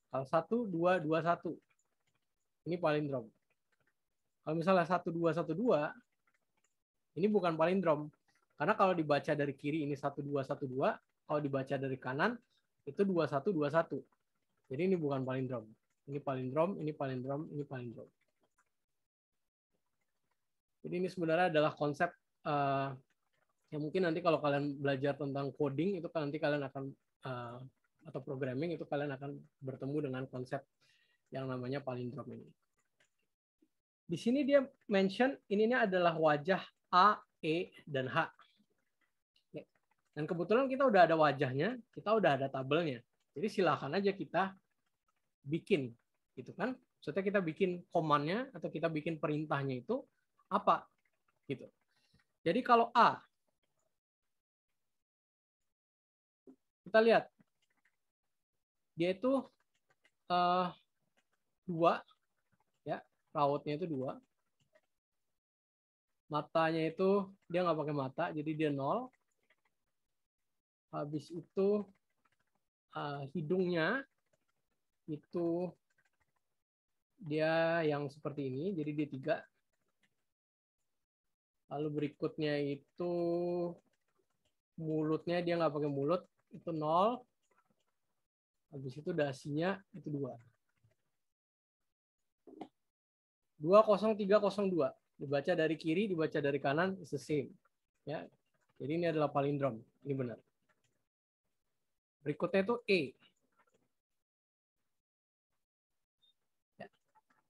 Kalau 1, 2, 2, 1. Ini palindrom. Kalau misalnya 1, 2, 1, 2, ini bukan palindrom. Karena kalau dibaca dari kiri ini 1, 2, 1, 2. Kalau dibaca dari kanan, itu 2, 1, 2, 1. Jadi ini bukan palindrom. Ini palindrom, ini palindrom, ini palindrom. Jadi ini sebenarnya adalah konsep yang mungkin nanti kalau kalian belajar tentang coding, itu nanti kalian akan, atau programming, itu kalian akan bertemu dengan konsep yang namanya palindrom ini. Di sini dia mention ini adalah wajah A, E, dan H. Dan kebetulan kita udah ada wajahnya, kita udah ada tabelnya. Jadi silakan aja kita bikin, gitu kan? Maksudnya kita bikin command-nya atau kita bikin perintahnya itu apa, gitu. Jadi kalau A, kita lihat dia itu 2, ya, rautnya itu 2. Matanya itu dia nggak pakai mata, jadi dia 0. Habis itu hidungnya itu dia yang seperti ini, jadi dia 3. Lalu berikutnya itu mulutnya dia nggak pakai mulut, itu 0. Habis itu dasinya itu 2. 2, 0, 3, 0, 2. Dibaca dari kiri, dibaca dari kanan, is the same. Ya. Jadi ini adalah palindrom. Ini benar. Berikutnya itu E. Ya.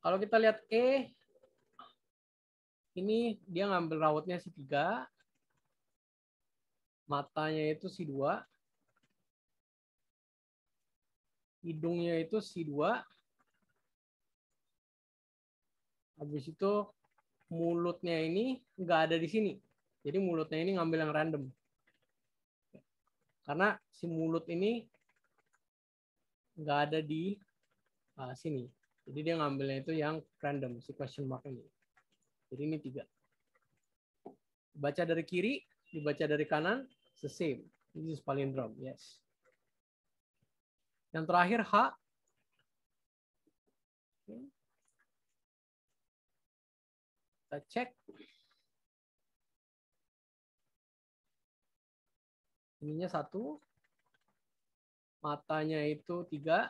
Kalau kita lihat E, ini dia ngambil rautnya si 3. Matanya itu si 2. Hidungnya itu si 2. Habis itu mulutnya ini nggak ada di sini. Jadi mulutnya ini ngambil yang random. Karena si mulut ini nggak ada di sini. Jadi dia ngambilnya itu yang random, si question mark ini. Jadi ini 3. Baca dari kiri, dibaca dari kanan, the same. This is palindrom, yes. Yang terakhir H. Kita cek. Ininya 1. Matanya itu 3.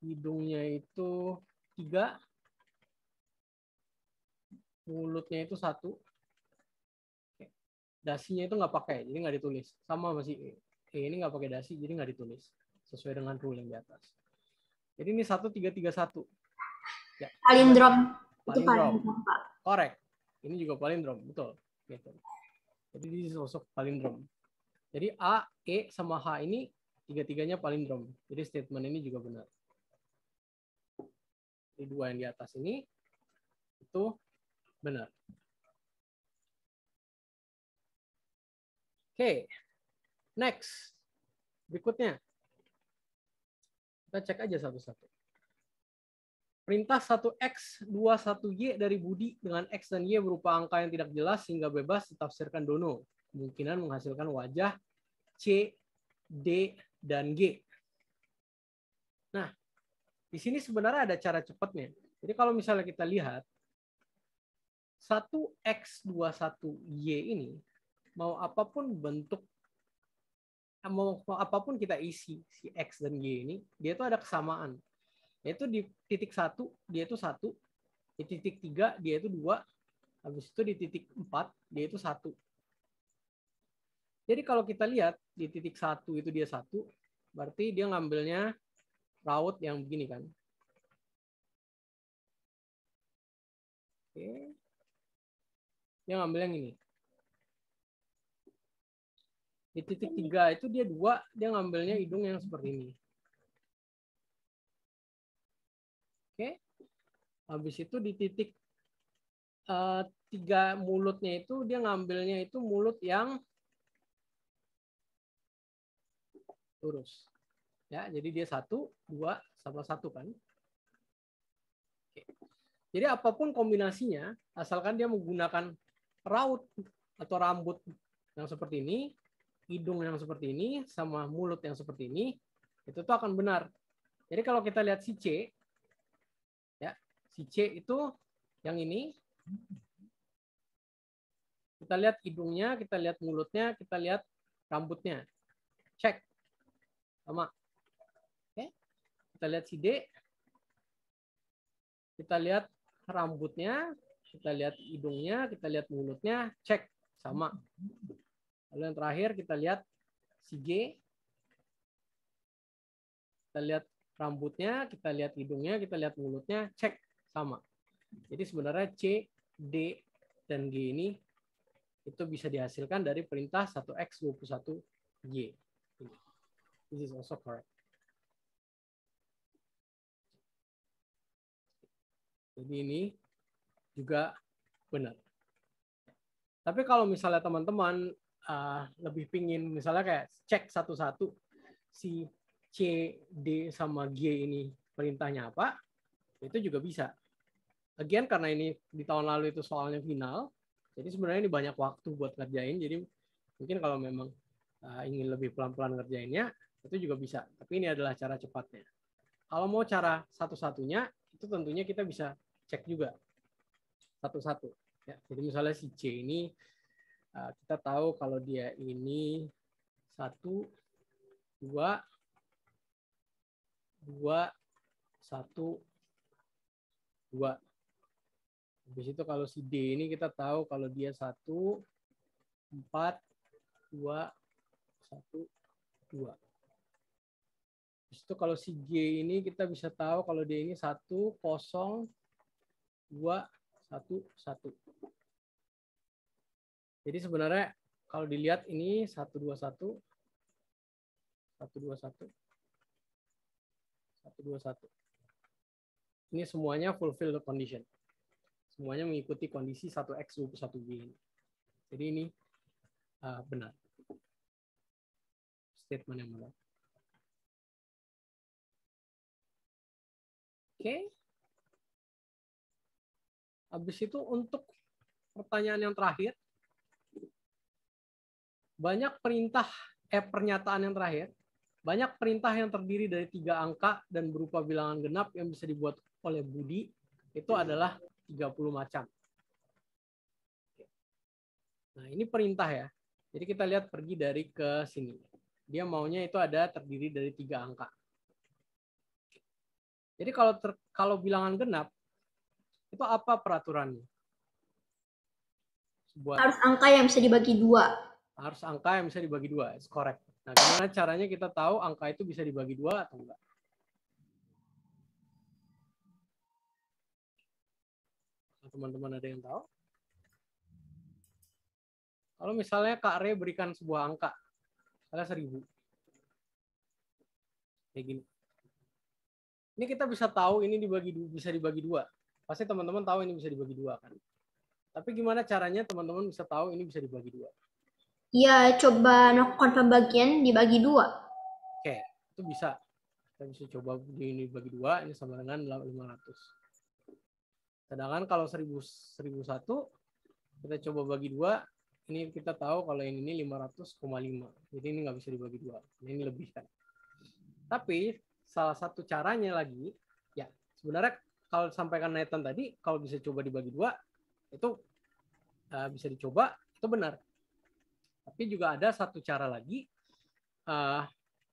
hidungnya itu 3, mulutnya itu 1, dasinya itu nggak pakai, jadi nggak ditulis. Sama masih ini nggak pakai dasi, jadi nggak ditulis sesuai dengan rule yang di atas. Jadi ini 1, 3, 3, 1. Ya. Palindrom. Itu Palindrom. palindrom, Pak. Correct. Ini juga palindrom, betul. Gitu. Jadi ini sosok palindrom. Jadi A, E, sama H ini tiga-tiganya palindrom. Jadi statement ini juga benar. Jadi 2 yang di atas ini itu benar. Oke. Next. Berikutnya. Kita cek aja satu-satu. Perintah 1X, 21Y dari Budi dengan X dan Y berupa angka yang tidak jelas sehingga bebas ditafsirkan Dono. Kemungkinan menghasilkan wajah C, D, dan G. Nah, di sini sebenarnya ada cara cepatnya. Jadi kalau misalnya kita lihat 1X21Y ini, mau apapun bentuk, mau apapun kita isi si X dan Y ini, dia itu ada kesamaan. Yaitu di titik 1 dia itu 1, di titik 3 dia itu 2, habis itu di titik 4 dia itu 1. Jadi kalau kita lihat di titik 1 itu dia 1, berarti dia ngambilnya raut yang begini kan. Oke. Dia ngambil yang ini. Di titik 3 itu dia 2, dia ngambilnya hidung yang seperti ini. Oke. Habis itu di titik 3 mulutnya itu dia ngambilnya itu mulut yang lurus. Ya, jadi dia 1, 2, sama 1 kan. Oke. Jadi apapun kombinasinya, asalkan dia menggunakan raut atau rambut yang seperti ini, hidung yang seperti ini, sama mulut yang seperti ini, itu tuh akan benar. Jadi kalau kita lihat si C, ya, si C itu yang ini, kita lihat hidungnya, kita lihat mulutnya, kita lihat rambutnya. Cek. Sama. Oke. Kita lihat si D, kita lihat rambutnya, kita lihat hidungnya, kita lihat mulutnya, cek. Sama. Lalu yang terakhir kita lihat si G, kita lihat rambutnya, kita lihat hidungnya, kita lihat mulutnya, cek. Sama. Jadi sebenarnya C, D, dan G ini itu bisa dihasilkan dari perintah 1X21Y. This is also correct. Jadi ini juga benar. Tapi kalau misalnya teman-teman lebih pingin misalnya kayak cek satu-satu si C, D, sama G ini perintahnya apa, itu juga bisa. Again, karena ini di tahun lalu itu soalnya final, jadi sebenarnya ini banyak waktu buat ngerjain, jadi mungkin kalau memang ingin lebih pelan-pelan ngerjainnya, itu juga bisa. Tapi ini adalah cara cepatnya. Kalau mau cara satu-satunya, itu tentunya kita bisa cek juga satu-satu. Ya, jadi misalnya si C ini, kita tahu kalau dia ini 1, 2, 2, 1, 2. Habis itu kalau si D ini kita tahu kalau dia 1, 4, 2, 1, 2. Habis itu kalau si G ini kita bisa tahu kalau dia ini 1, 0, 2, 1, 1. Jadi sebenarnya kalau dilihat ini 1, 2, 1, 1, 2, 1, 1, 2, 1. Ini semuanya fulfill the condition. Semuanya mengikuti kondisi 1X21Y ini. Jadi ini benar. Statement yang benar. Oke. Habis itu untuk pertanyaan yang terakhir, banyak pernyataan yang terakhir, banyak perintah yang terdiri dari 3 angka dan berupa bilangan genap yang bisa dibuat oleh Budi, itu adalah 30 macam. Nah, ini perintah ya. Jadi kita lihat pergi dari ke sini. Dia maunya itu ada terdiri dari 3 angka. Jadi kalau bilangan genap, itu apa peraturannya? Harus angka yang bisa dibagi 2. Harus angka yang bisa dibagi 2, it's correct. Nah, gimana caranya kita tahu angka itu bisa dibagi 2 atau enggak? Teman-teman ada yang tahu? Kalau misalnya Kak Re berikan sebuah angka, misalnya 1000. Kayak gini. Ini kita bisa tahu ini bisa dibagi 2. Pasti teman-teman tahu ini bisa dibagi 2 kan? Tapi gimana caranya teman-teman bisa tahu ini bisa dibagi 2? Ya, coba melakukan pembagian dibagi 2. Oke, itu bisa. Kita bisa coba ini dibagi 2, ini sama dengan 500. Sedangkan kalau 1001, kita coba bagi 2, ini kita tahu kalau ini 500,5. Jadi ini nggak bisa dibagi 2. Ini lebih kan. Tapi salah satu caranya lagi, ya sebenarnya kalau sampaikan Nathan tadi, kalau bisa coba dibagi 2, itu bisa dicoba, itu benar. Tapi juga ada satu cara lagi,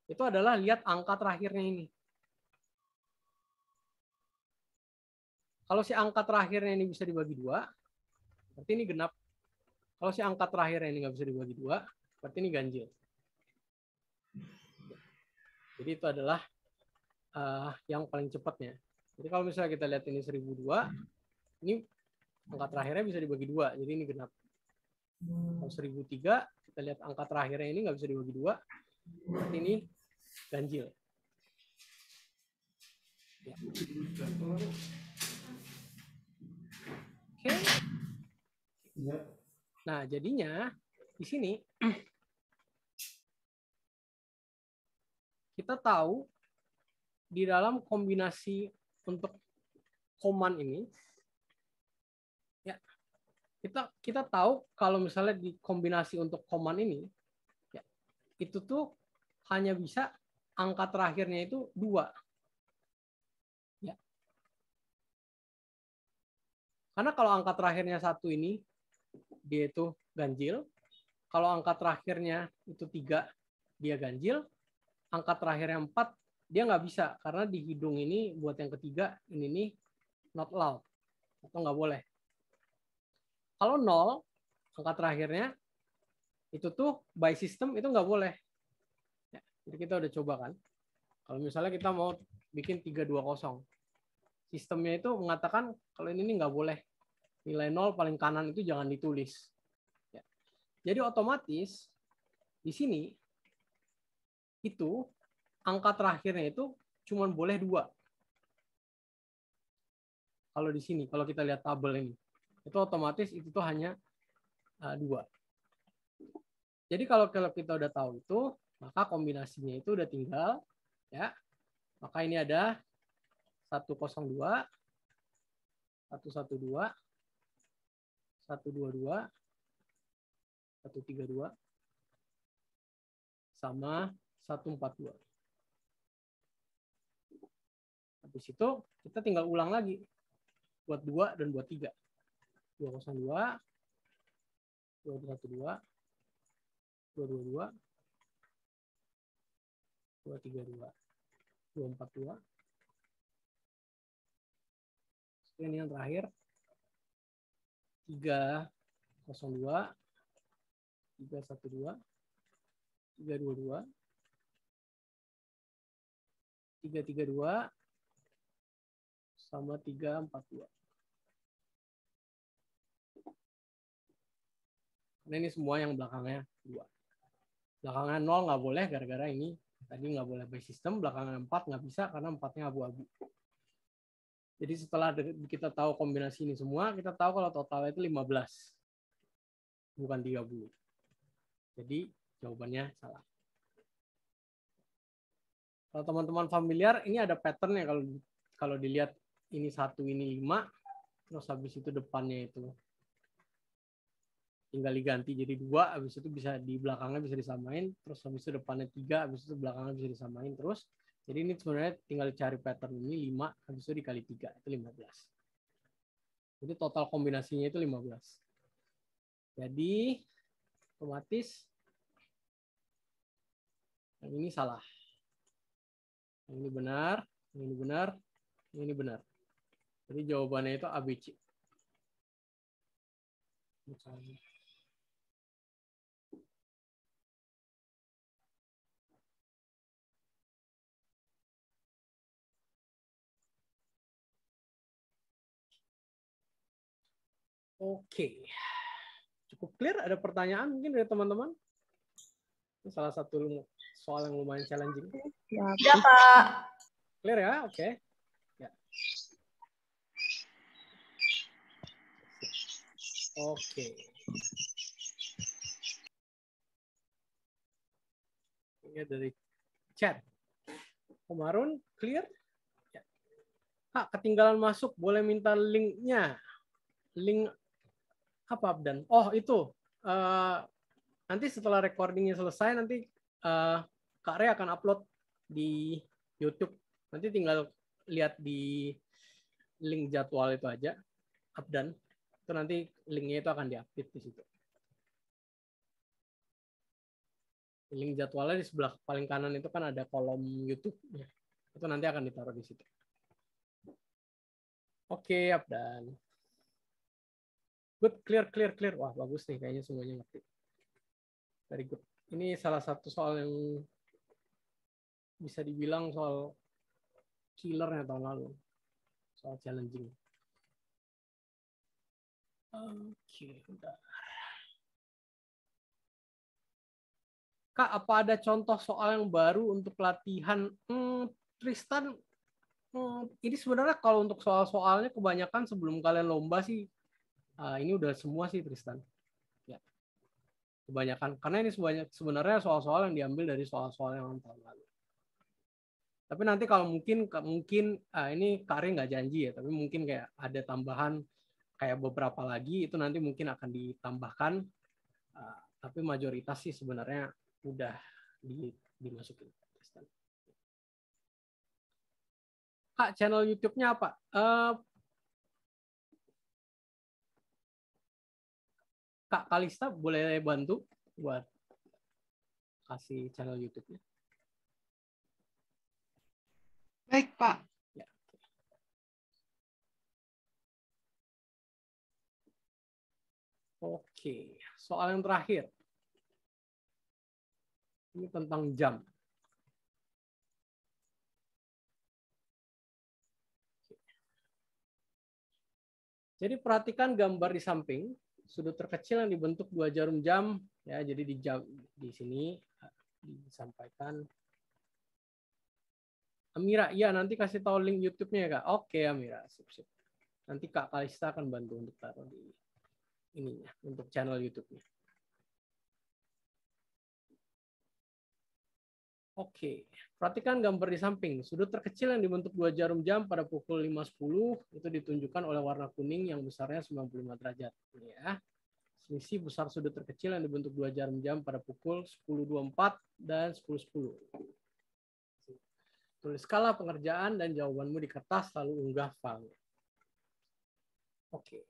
itu adalah lihat angka terakhirnya ini. Kalau si angka terakhirnya ini bisa dibagi 2, berarti ini genap. Kalau si angka terakhirnya ini nggak bisa dibagi 2, berarti ini ganjil. Jadi itu adalah yang paling cepatnya. Jadi kalau misalnya kita lihat ini 1002, ini angka terakhirnya bisa dibagi 2, jadi ini genap. Kalau 1003, kita lihat angka terakhirnya ini nggak bisa dibagi 2, berarti ini ganjil. Ya. Oke. Nah, jadinya di sini kita tahu di dalam kombinasi untuk command ini, ya kita tahu kalau misalnya di kombinasi untuk command ini, ya, itu tuh hanya bisa angka terakhirnya itu 2. Ya. Karena kalau angka terakhirnya 1 ini, dia itu ganjil. Kalau angka terakhirnya itu 3, dia ganjil. Angka terakhirnya 4, dia nggak bisa. Karena di hidung ini, buat yang ketiga, ini nih not allowed. Atau nggak boleh. Kalau 0, angka terakhirnya, itu tuh by system itu nggak boleh. Ya, jadi kita udah coba kan. Kalau misalnya kita mau bikin 320, sistemnya itu mengatakan kalau ini nggak boleh. Nilai 0 paling kanan itu jangan ditulis. Ya. Jadi otomatis di sini itu angka terakhirnya itu cuma boleh 2. Kalau di sini, kalau kita lihat tabel ini, itu otomatis itu tuh hanya 2. Jadi kalau kita udah tahu itu, maka kombinasinya itu udah tinggal, ya. Maka ini ada 102, 112, 122, 132, sama 142. Habis itu kita tinggal ulang lagi buat 2 dan buat 3. 202, 212, 222, 232, 242. Ini yang terakhir 302, 312, 322, 332, sama 342. Karena ini semua yang belakangnya 2. Belakangnya 0 nggak boleh gara-gara ini tadi nggak boleh by system. Belakangnya 4 nggak bisa karena 4-nya abu-abu. Jadi setelah kita tahu kombinasi ini semua, kita tahu kalau totalnya itu 15. Bukan 30. Jadi jawabannya salah. Kalau teman-teman familiar, ini ada pattern-nya kalau dilihat ini 1, ini 5, terus habis itu depannya itu tinggal diganti jadi 2, habis itu bisa di belakangnya bisa disamain, terus habis itu depannya 3, habis itu belakangnya bisa disamain terus. Jadi ini sebenarnya tinggal cari pattern ini 5, habis itu dikali 3, itu 15. Jadi total kombinasinya itu 15. Jadi otomatis yang ini salah. Yang ini benar, yang ini benar, Ini benar. Jadi jawabannya itu ABC. Misalnya. Oke. Cukup clear? Ada pertanyaan mungkin dari teman-teman? Ini salah satu soal yang lumayan challenging. Ya, Pak. Clear ya? Oke. Ya. Oke. Ini dari chat. Komarun, clear? Ya. Kak, ketinggalan masuk. Boleh minta linknya. Link apa, Abdan? Oh, itu. Nanti setelah recordingnya selesai, nanti Kak Re akan upload di YouTube. Nanti tinggal lihat di link jadwal itu aja, Abdan. Itu nanti linknya itu akan diupdate di situ. Link jadwalnya di sebelah paling kanan itu kan ada kolom YouTube. Itu nanti akan ditaruh di situ. Oke, Abdan. Good, clear. Wah, bagus nih. Kayaknya semuanya ngerti. Very good. Ini salah satu soal yang bisa dibilang soal killernya tahun lalu. Soal challenging. Oke, bentar. Kak, apa ada contoh soal yang baru untuk latihan? Tristan, ini sebenarnya kalau untuk soal-soalnya kebanyakan sebelum kalian lomba sih, ini udah semua sih Tristan. Ya, kebanyakan. Karena ini sebenarnya soal-soal yang diambil dari soal-soal yang tahun lalu. Tapi nanti kalau mungkin ini Karin nggak janji ya, tapi mungkin kayak ada tambahan kayak beberapa lagi itu nanti mungkin akan ditambahkan. Tapi mayoritas sih sebenarnya udah dimasukin. Kak, channel YouTube-nya apa? Kak Kalista boleh bantu buat kasih channel YouTube-nya? Baik, Pak. Ya. Oke, soal yang terakhir. Ini tentang jam. Jadi perhatikan gambar di samping, sudut terkecil yang dibentuk 2 jarum jam, ya. Jadi di sini disampaikan. Amira, iya nanti kasih tahu link YouTube-nya ya, Kak. Oke, Amira, sip. Nanti Kak Kalista akan bantu untuk taruh di ininya, untuk channel YouTube-nya. Oke, perhatikan gambar di samping. Sudut terkecil yang dibentuk 2 jarum jam pada pukul 5.10 itu ditunjukkan oleh warna kuning yang besarnya 95 derajat. Ini ya. Selisih besar sudut terkecil yang dibentuk 2 jarum jam pada pukul 10.24 dan 10.10. Tulis skala pengerjaan dan jawabanmu di kertas lalu unggah filenya. Oke.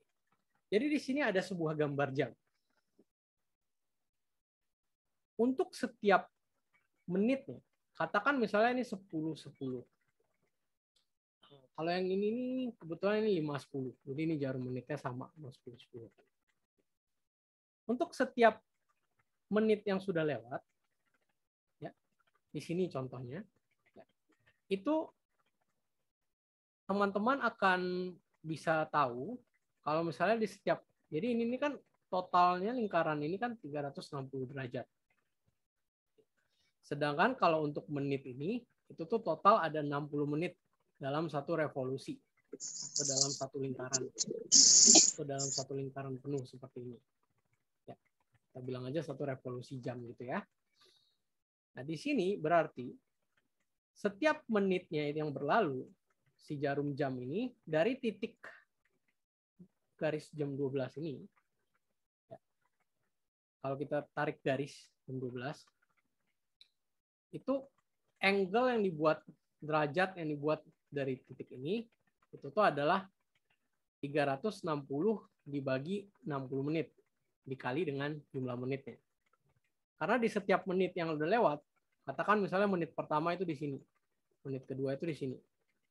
Jadi di sini ada sebuah gambar jam. Untuk setiap menitnya, katakan misalnya ini 10.10. Kalau yang ini kebetulan ini 5.10. Jadi ini jarum menitnya sama 10.10. Untuk setiap menit yang sudah lewat, ya, di sini contohnya, ya, itu teman-teman akan bisa tahu kalau misalnya di setiap, jadi ini kan totalnya lingkaran ini kan 360 derajat. Sedangkan kalau untuk menit ini, itu tuh total ada 60 menit dalam satu revolusi. Atau dalam satu lingkaran. Atau dalam satu lingkaran penuh seperti ini. Ya, kita bilang aja satu revolusi jam gitu ya. Nah di sini berarti setiap menitnya yang berlalu, si jarum jam ini, dari titik garis jam 12 ini, ya, kalau kita tarik garis jam 12, itu angle yang dibuat, derajat yang dibuat dari titik ini, itu tuh adalah 360 dibagi 60 menit, dikali dengan jumlah menitnya. Karena di setiap menit yang udah lewat, katakan misalnya menit pertama itu di sini, menit kedua itu di sini,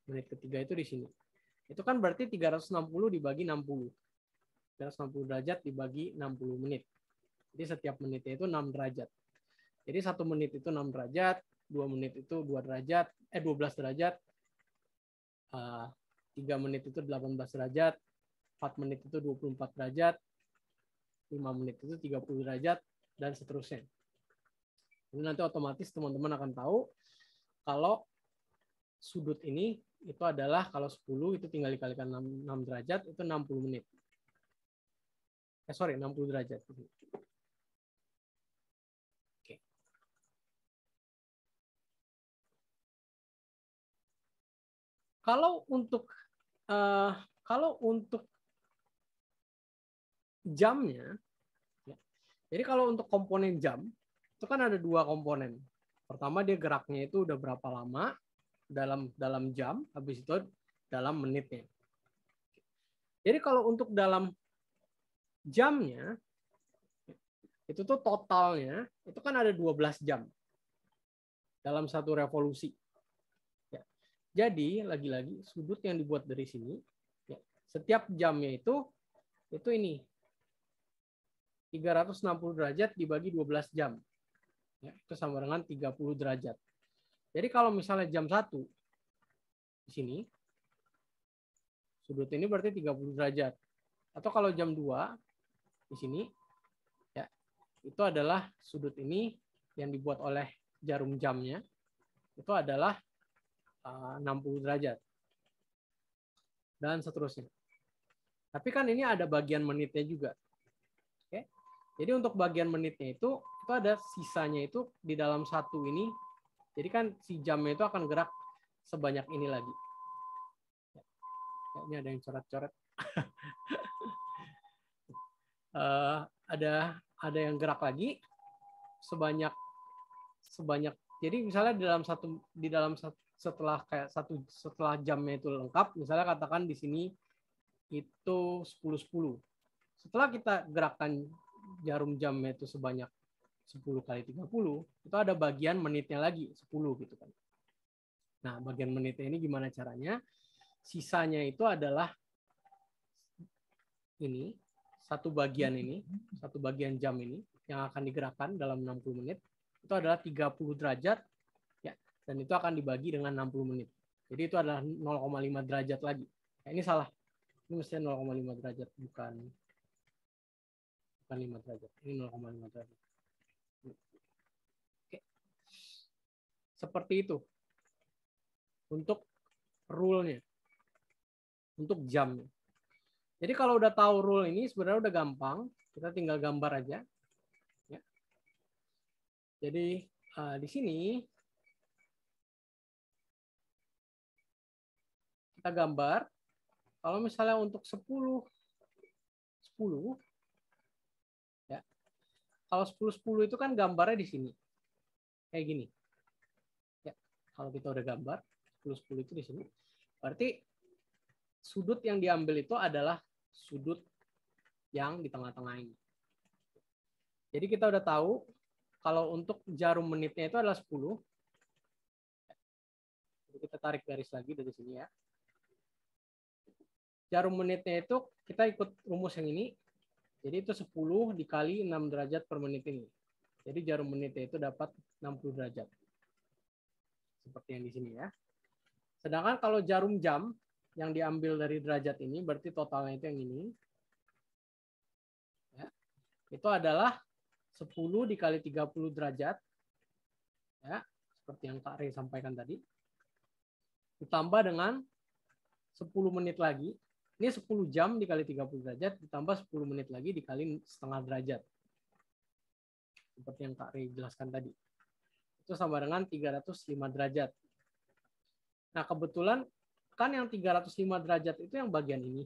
Menit ketiga itu di sini. Itu kan berarti 360 dibagi 60. 360 derajat dibagi 60 menit. Jadi setiap menitnya itu 6 derajat. Jadi 1 menit itu 6 derajat, 2 menit itu 2 derajat, 12 derajat, 3 menit itu 18 derajat, 4 menit itu 24 derajat, 5 menit itu 30 derajat, dan seterusnya. Jadi nanti otomatis teman-teman akan tahu kalau sudut ini itu adalah kalau 10 itu tinggal dikalikan 6 derajat itu 60 menit. 60 derajat. Oke. Kalau untuk jamnya, jadi kalau untuk komponen jam itu kan ada 2 komponen. Pertama dia geraknya itu udah berapa lama dalam jam, habis itu dalam menitnya. Jadi kalau untuk dalam jamnya itu tuh totalnya itu kan ada 12 jam dalam satu revolusi. Ya. Jadi lagi-lagi sudut yang dibuat dari sini, ya, setiap jamnya itu ini 360 derajat dibagi 12 jam. Ya, itu sama dengan 30 derajat. Jadi kalau misalnya jam 1 di sini, sudut ini berarti 30 derajat. Atau kalau jam 2 di sini, ya, itu adalah sudut ini yang dibuat oleh jarum jamnya, itu adalah 60 derajat. Dan seterusnya. Tapi kan ini ada bagian menitnya juga. Oke. Jadi untuk bagian menitnya itu ada sisanya itu di dalam satu ini. Jadi kan si jamnya itu akan gerak sebanyak ini lagi. Ya, ini ada yang coret-coret. Ada yang gerak lagi sebanyak. Jadi misalnya setelah jamnya itu lengkap, misalnya katakan di sini itu 10-10. Setelah kita gerakkan jarum jamnya itu sebanyak 10 kali 30, itu ada bagian menitnya lagi 10 gitu kan. Nah, bagian menitnya ini gimana caranya? Sisanya itu adalah ini, satu bagian jam ini yang akan digerakkan dalam 60 menit itu adalah 30 derajat ya, dan itu akan dibagi dengan 60 menit. Jadi itu adalah 0,5 derajat lagi. Ya, ini salah. Ini mestinya 0,5 derajat bukan 5 derajat. Ini 0,5 derajat. Oke. Seperti itu. Untuk rule-nya. Untuk jamnya. Jadi kalau udah tahu rule ini sebenarnya udah gampang. Kita tinggal gambar aja. Ya. Jadi di sini kita gambar. Kalau misalnya untuk 10 ya. Kalau 10 itu kan gambarnya di sini. Kayak gini. Ya. Kalau kita udah gambar 10 itu di sini. Berarti sudut yang diambil itu adalah sudut yang di tengah-tengah ini. Jadi kita udah tahu kalau untuk jarum menitnya itu adalah 10. Jadi kita tarik garis lagi dari sini ya. Jarum menitnya itu kita ikut rumus yang ini. Jadi itu 10 dikali 6 derajat per menit ini. Jadi jarum menitnya itu dapat 60 derajat. Seperti yang di sini ya. Sedangkan kalau jarum jam yang diambil dari derajat ini, berarti totalnya itu yang ini. Ya, itu adalah 10 dikali 30 derajat. Ya, seperti yang Kak Rey sampaikan tadi. Ditambah dengan 10 menit lagi. Ini 10 jam dikali 30 derajat, ditambah 10 menit lagi dikali setengah derajat. Seperti yang Kak Rey jelaskan tadi. Itu sama dengan 305 derajat. Nah, kebetulan kan yang 305 derajat itu yang bagian ini.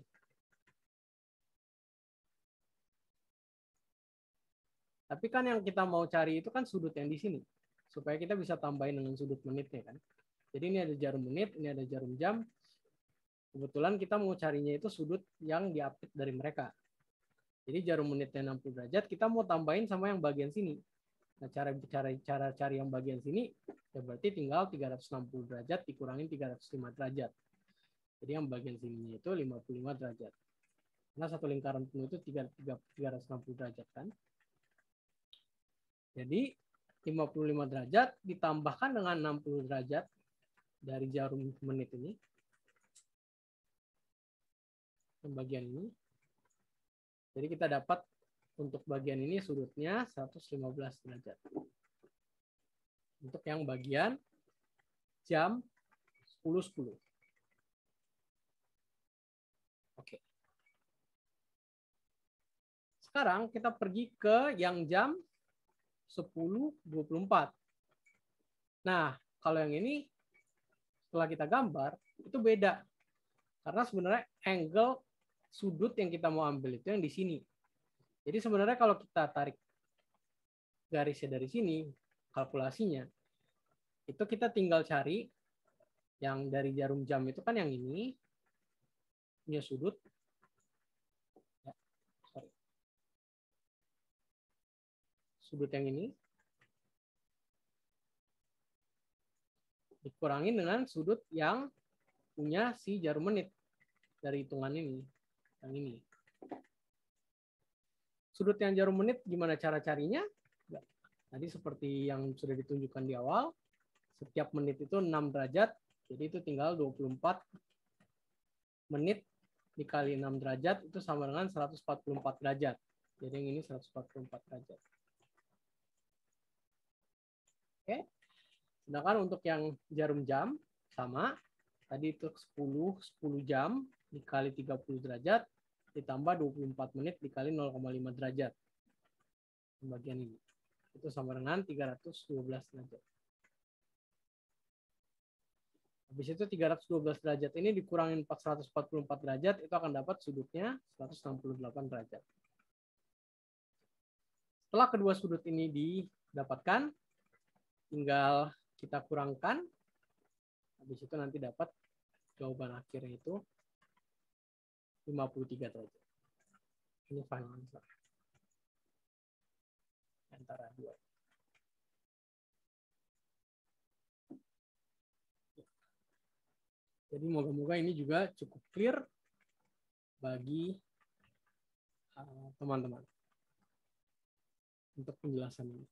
Tapi kan yang kita mau cari itu kan sudut yang di sini. Supaya kita bisa tambahin dengan sudut menitnya kan. Jadi ini ada jarum menit, ini ada jarum jam. Kebetulan kita mau carinya itu sudut yang diapit dari mereka. Jadi jarum menitnya 60 derajat, kita mau tambahin sama yang bagian sini. Nah, cara cari yang bagian sini, ya berarti tinggal 360 derajat dikurangin 305 derajat. Jadi yang bagian sininya itu 55 derajat. Karena satu lingkaran penuh itu 360 derajat kan. Jadi 55 derajat ditambahkan dengan 60 derajat dari jarum menit ini. Yang bagian ini. Jadi kita dapat untuk bagian ini sudutnya 115 derajat. Untuk yang bagian jam 10.10. Oke. Sekarang kita pergi ke yang jam 10.24. Nah, kalau yang ini setelah kita gambar itu beda. Karena sebenarnya angle sudut yang kita mau ambil itu yang di sini. Jadi sebenarnya kalau kita tarik garisnya dari sini, kalkulasinya, itu kita tinggal cari yang dari jarum jam itu kan yang ini, punya sudut. Ya, sorry. Sudut yang ini dikurangin dengan sudut yang punya si jarum menit dari hitungan ini, yang ini. Sudut yang jarum menit gimana cara carinya? Tadi seperti yang sudah ditunjukkan di awal, setiap menit itu 6 derajat, jadi itu tinggal 24 menit dikali 6 derajat itu sama dengan 144 derajat. Jadi yang ini 144 derajat. Oke. Sedangkan untuk yang jarum jam sama, tadi itu 10 jam dikali 30 derajat ditambah 24 menit dikali 0,5 derajat. Bagian ini. Itu sama dengan 312 derajat. Habis itu 312 derajat ini dikurangin 444 derajat, itu akan dapat sudutnya 168 derajat. Setelah kedua sudut ini didapatkan, tinggal kita kurangkan. Habis itu nanti dapat jawaban akhirnya itu 53 derajat. Ini final answer. Antara dua. Jadi moga-moga ini juga cukup clear bagi teman-teman untuk penjelasan ini.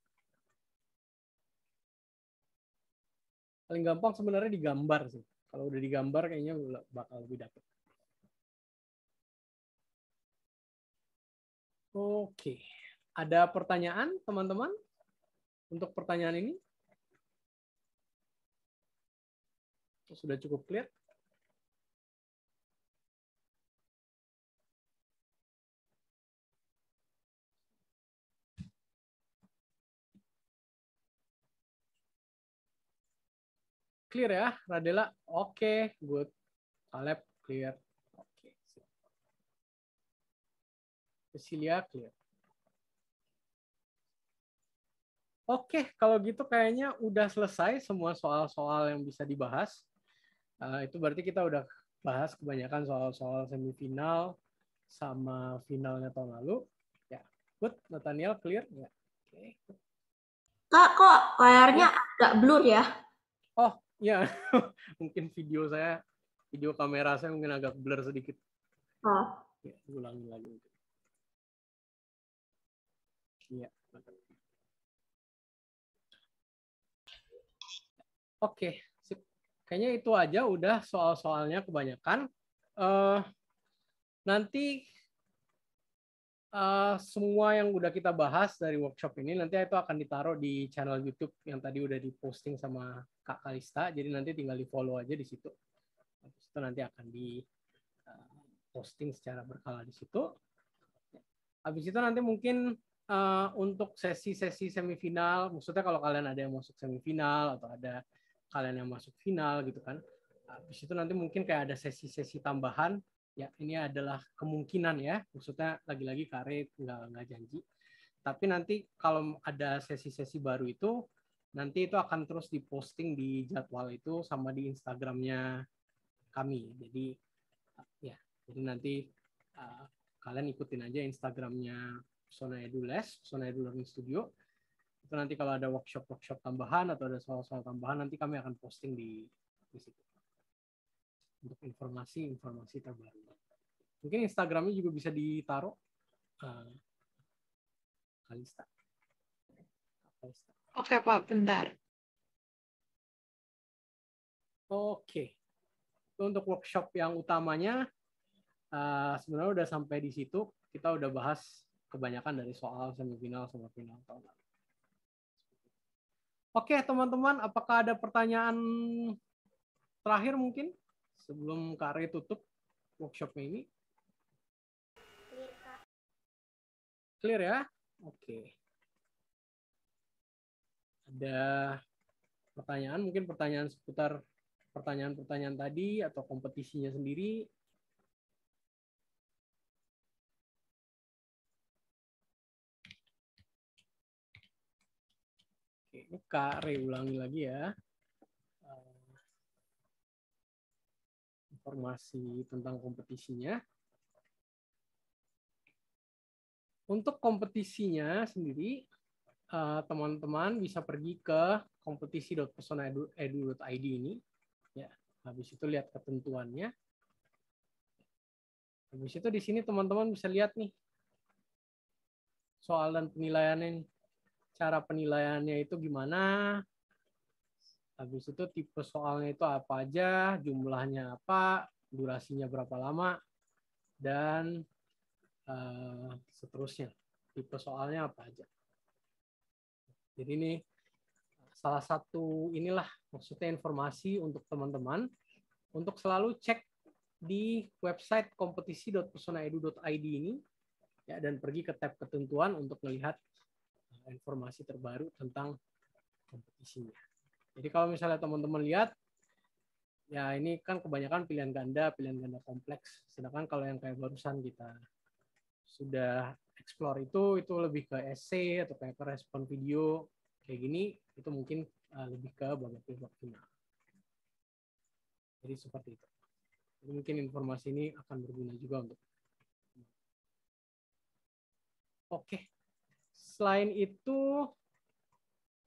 Paling gampang sebenarnya digambar sih. Kalau udah digambar kayaknya bakal lebih dapat. Oke. Ada pertanyaan teman-teman untuk pertanyaan ini? Sudah cukup clear? Clear ya, Radela? Oke, good. Caleb, clear. Oke. Cecilia, clear. Oke, kalau gitu kayaknya udah selesai semua soal-soal yang bisa dibahas. Itu berarti kita udah bahas kebanyakan soal-soal semifinal sama finalnya tahun lalu. Ya, good. Nathaniel, clear? Ya. Oke. Kak, kok layarnya agak blur ya? Oh, ya. Mungkin video kamera saya mungkin agak blur sedikit. Oh. Ya, ulangi lagi. Iya. Oke, sip. Kayaknya itu aja udah soal-soalnya kebanyakan. Nanti semua yang udah kita bahas dari workshop ini nanti itu akan ditaruh di channel YouTube yang tadi udah diposting sama Kak Kalista. Jadi nanti tinggal di-follow aja di situ. Habis itu nanti akan di posting secara berkala di situ. Habis itu nanti mungkin untuk sesi-sesi semifinal, maksudnya kalau kalian ada yang masuk semifinal atau ada kalian yang masuk final gitu kan. Habis itu nanti mungkin kayak ada sesi-sesi tambahan. Ya, ini adalah kemungkinan ya. Maksudnya lagi-lagi Kare nggak janji. Tapi nanti kalau ada sesi-sesi baru itu, nanti itu akan terus diposting di jadwal itu sama di Instagramnya kami. Jadi ya, jadi nanti kalian ikutin aja Instagramnya Pesona Edu Les, Pesona Edu Learning Studio. Itu nanti kalau ada workshop-workshop tambahan atau ada soal-soal tambahan, nanti kami akan posting di situ. Untuk informasi-informasi terbaru. Mungkin Instagramnya juga bisa ditaruh. Kalista. Oke, Pak, bentar. Oke. Untuk workshop yang utamanya, sebenarnya udah sampai di situ. Kita udah bahas kebanyakan dari soal semifinal sama final tahun lalu. Oke, teman-teman, apakah ada pertanyaan terakhir mungkin sebelum Kak Re tutup workshopnya ini? Clear ya? Oke. Ada pertanyaan, mungkin pertanyaan seputar pertanyaan-pertanyaan tadi atau kompetisinya sendiri? Oke, ini Kak Re ulangi lagi ya. Informasi tentang kompetisinya. Untuk kompetisinya sendiri, teman-teman bisa pergi ke kompetisi.pesona.edu.id ini. Ya, habis itu lihat ketentuannya. Habis itu di sini teman-teman bisa lihat nih soal dan penilaiannya nih. Cara penilaiannya itu gimana? Habis itu tipe soalnya itu apa aja, jumlahnya apa, durasinya berapa lama, dan seterusnya. Tipe soalnya apa aja. Jadi ini salah satu inilah maksudnya informasi untuk teman-teman untuk selalu cek di website kompetisi.pesona.edu.id ini ya, dan pergi ke tab ketentuan untuk melihat informasi terbaru tentang kompetisinya. Jadi kalau misalnya teman-teman lihat, ya ini kan kebanyakan pilihan ganda kompleks. Sedangkan kalau yang kayak barusan kita sudah explore itu lebih ke essay atau kayak ke respon video kayak gini, itu mungkin lebih ke babak final. Jadi seperti itu. Jadi mungkin informasi ini akan berguna juga untuk. Oke. Selain itu,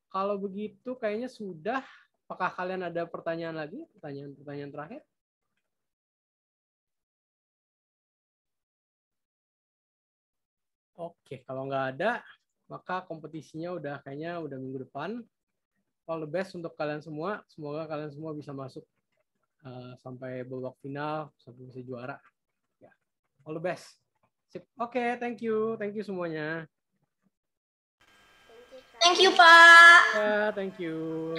kalau begitu kayaknya sudah. Apakah kalian ada pertanyaan lagi? Pertanyaan terakhir? Oke, kalau nggak ada, maka kompetisinya kayaknya udah minggu depan. All the best untuk kalian semua. Semoga kalian semua bisa masuk sampai babak final, sampai bisa juara. Ya, all the best. Oke, thank you semuanya. Thank you, Pak. Ya, thank you.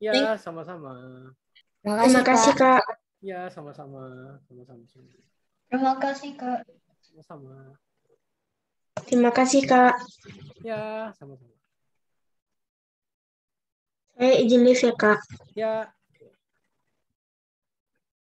Ya, sama-sama. Terima kasih, Kak. Ya, sama-sama. Terima kasih, Kak. Sama-sama. Terima kasih, Kak. Ya, sama-sama. Saya izin live ya, Kak. Ya.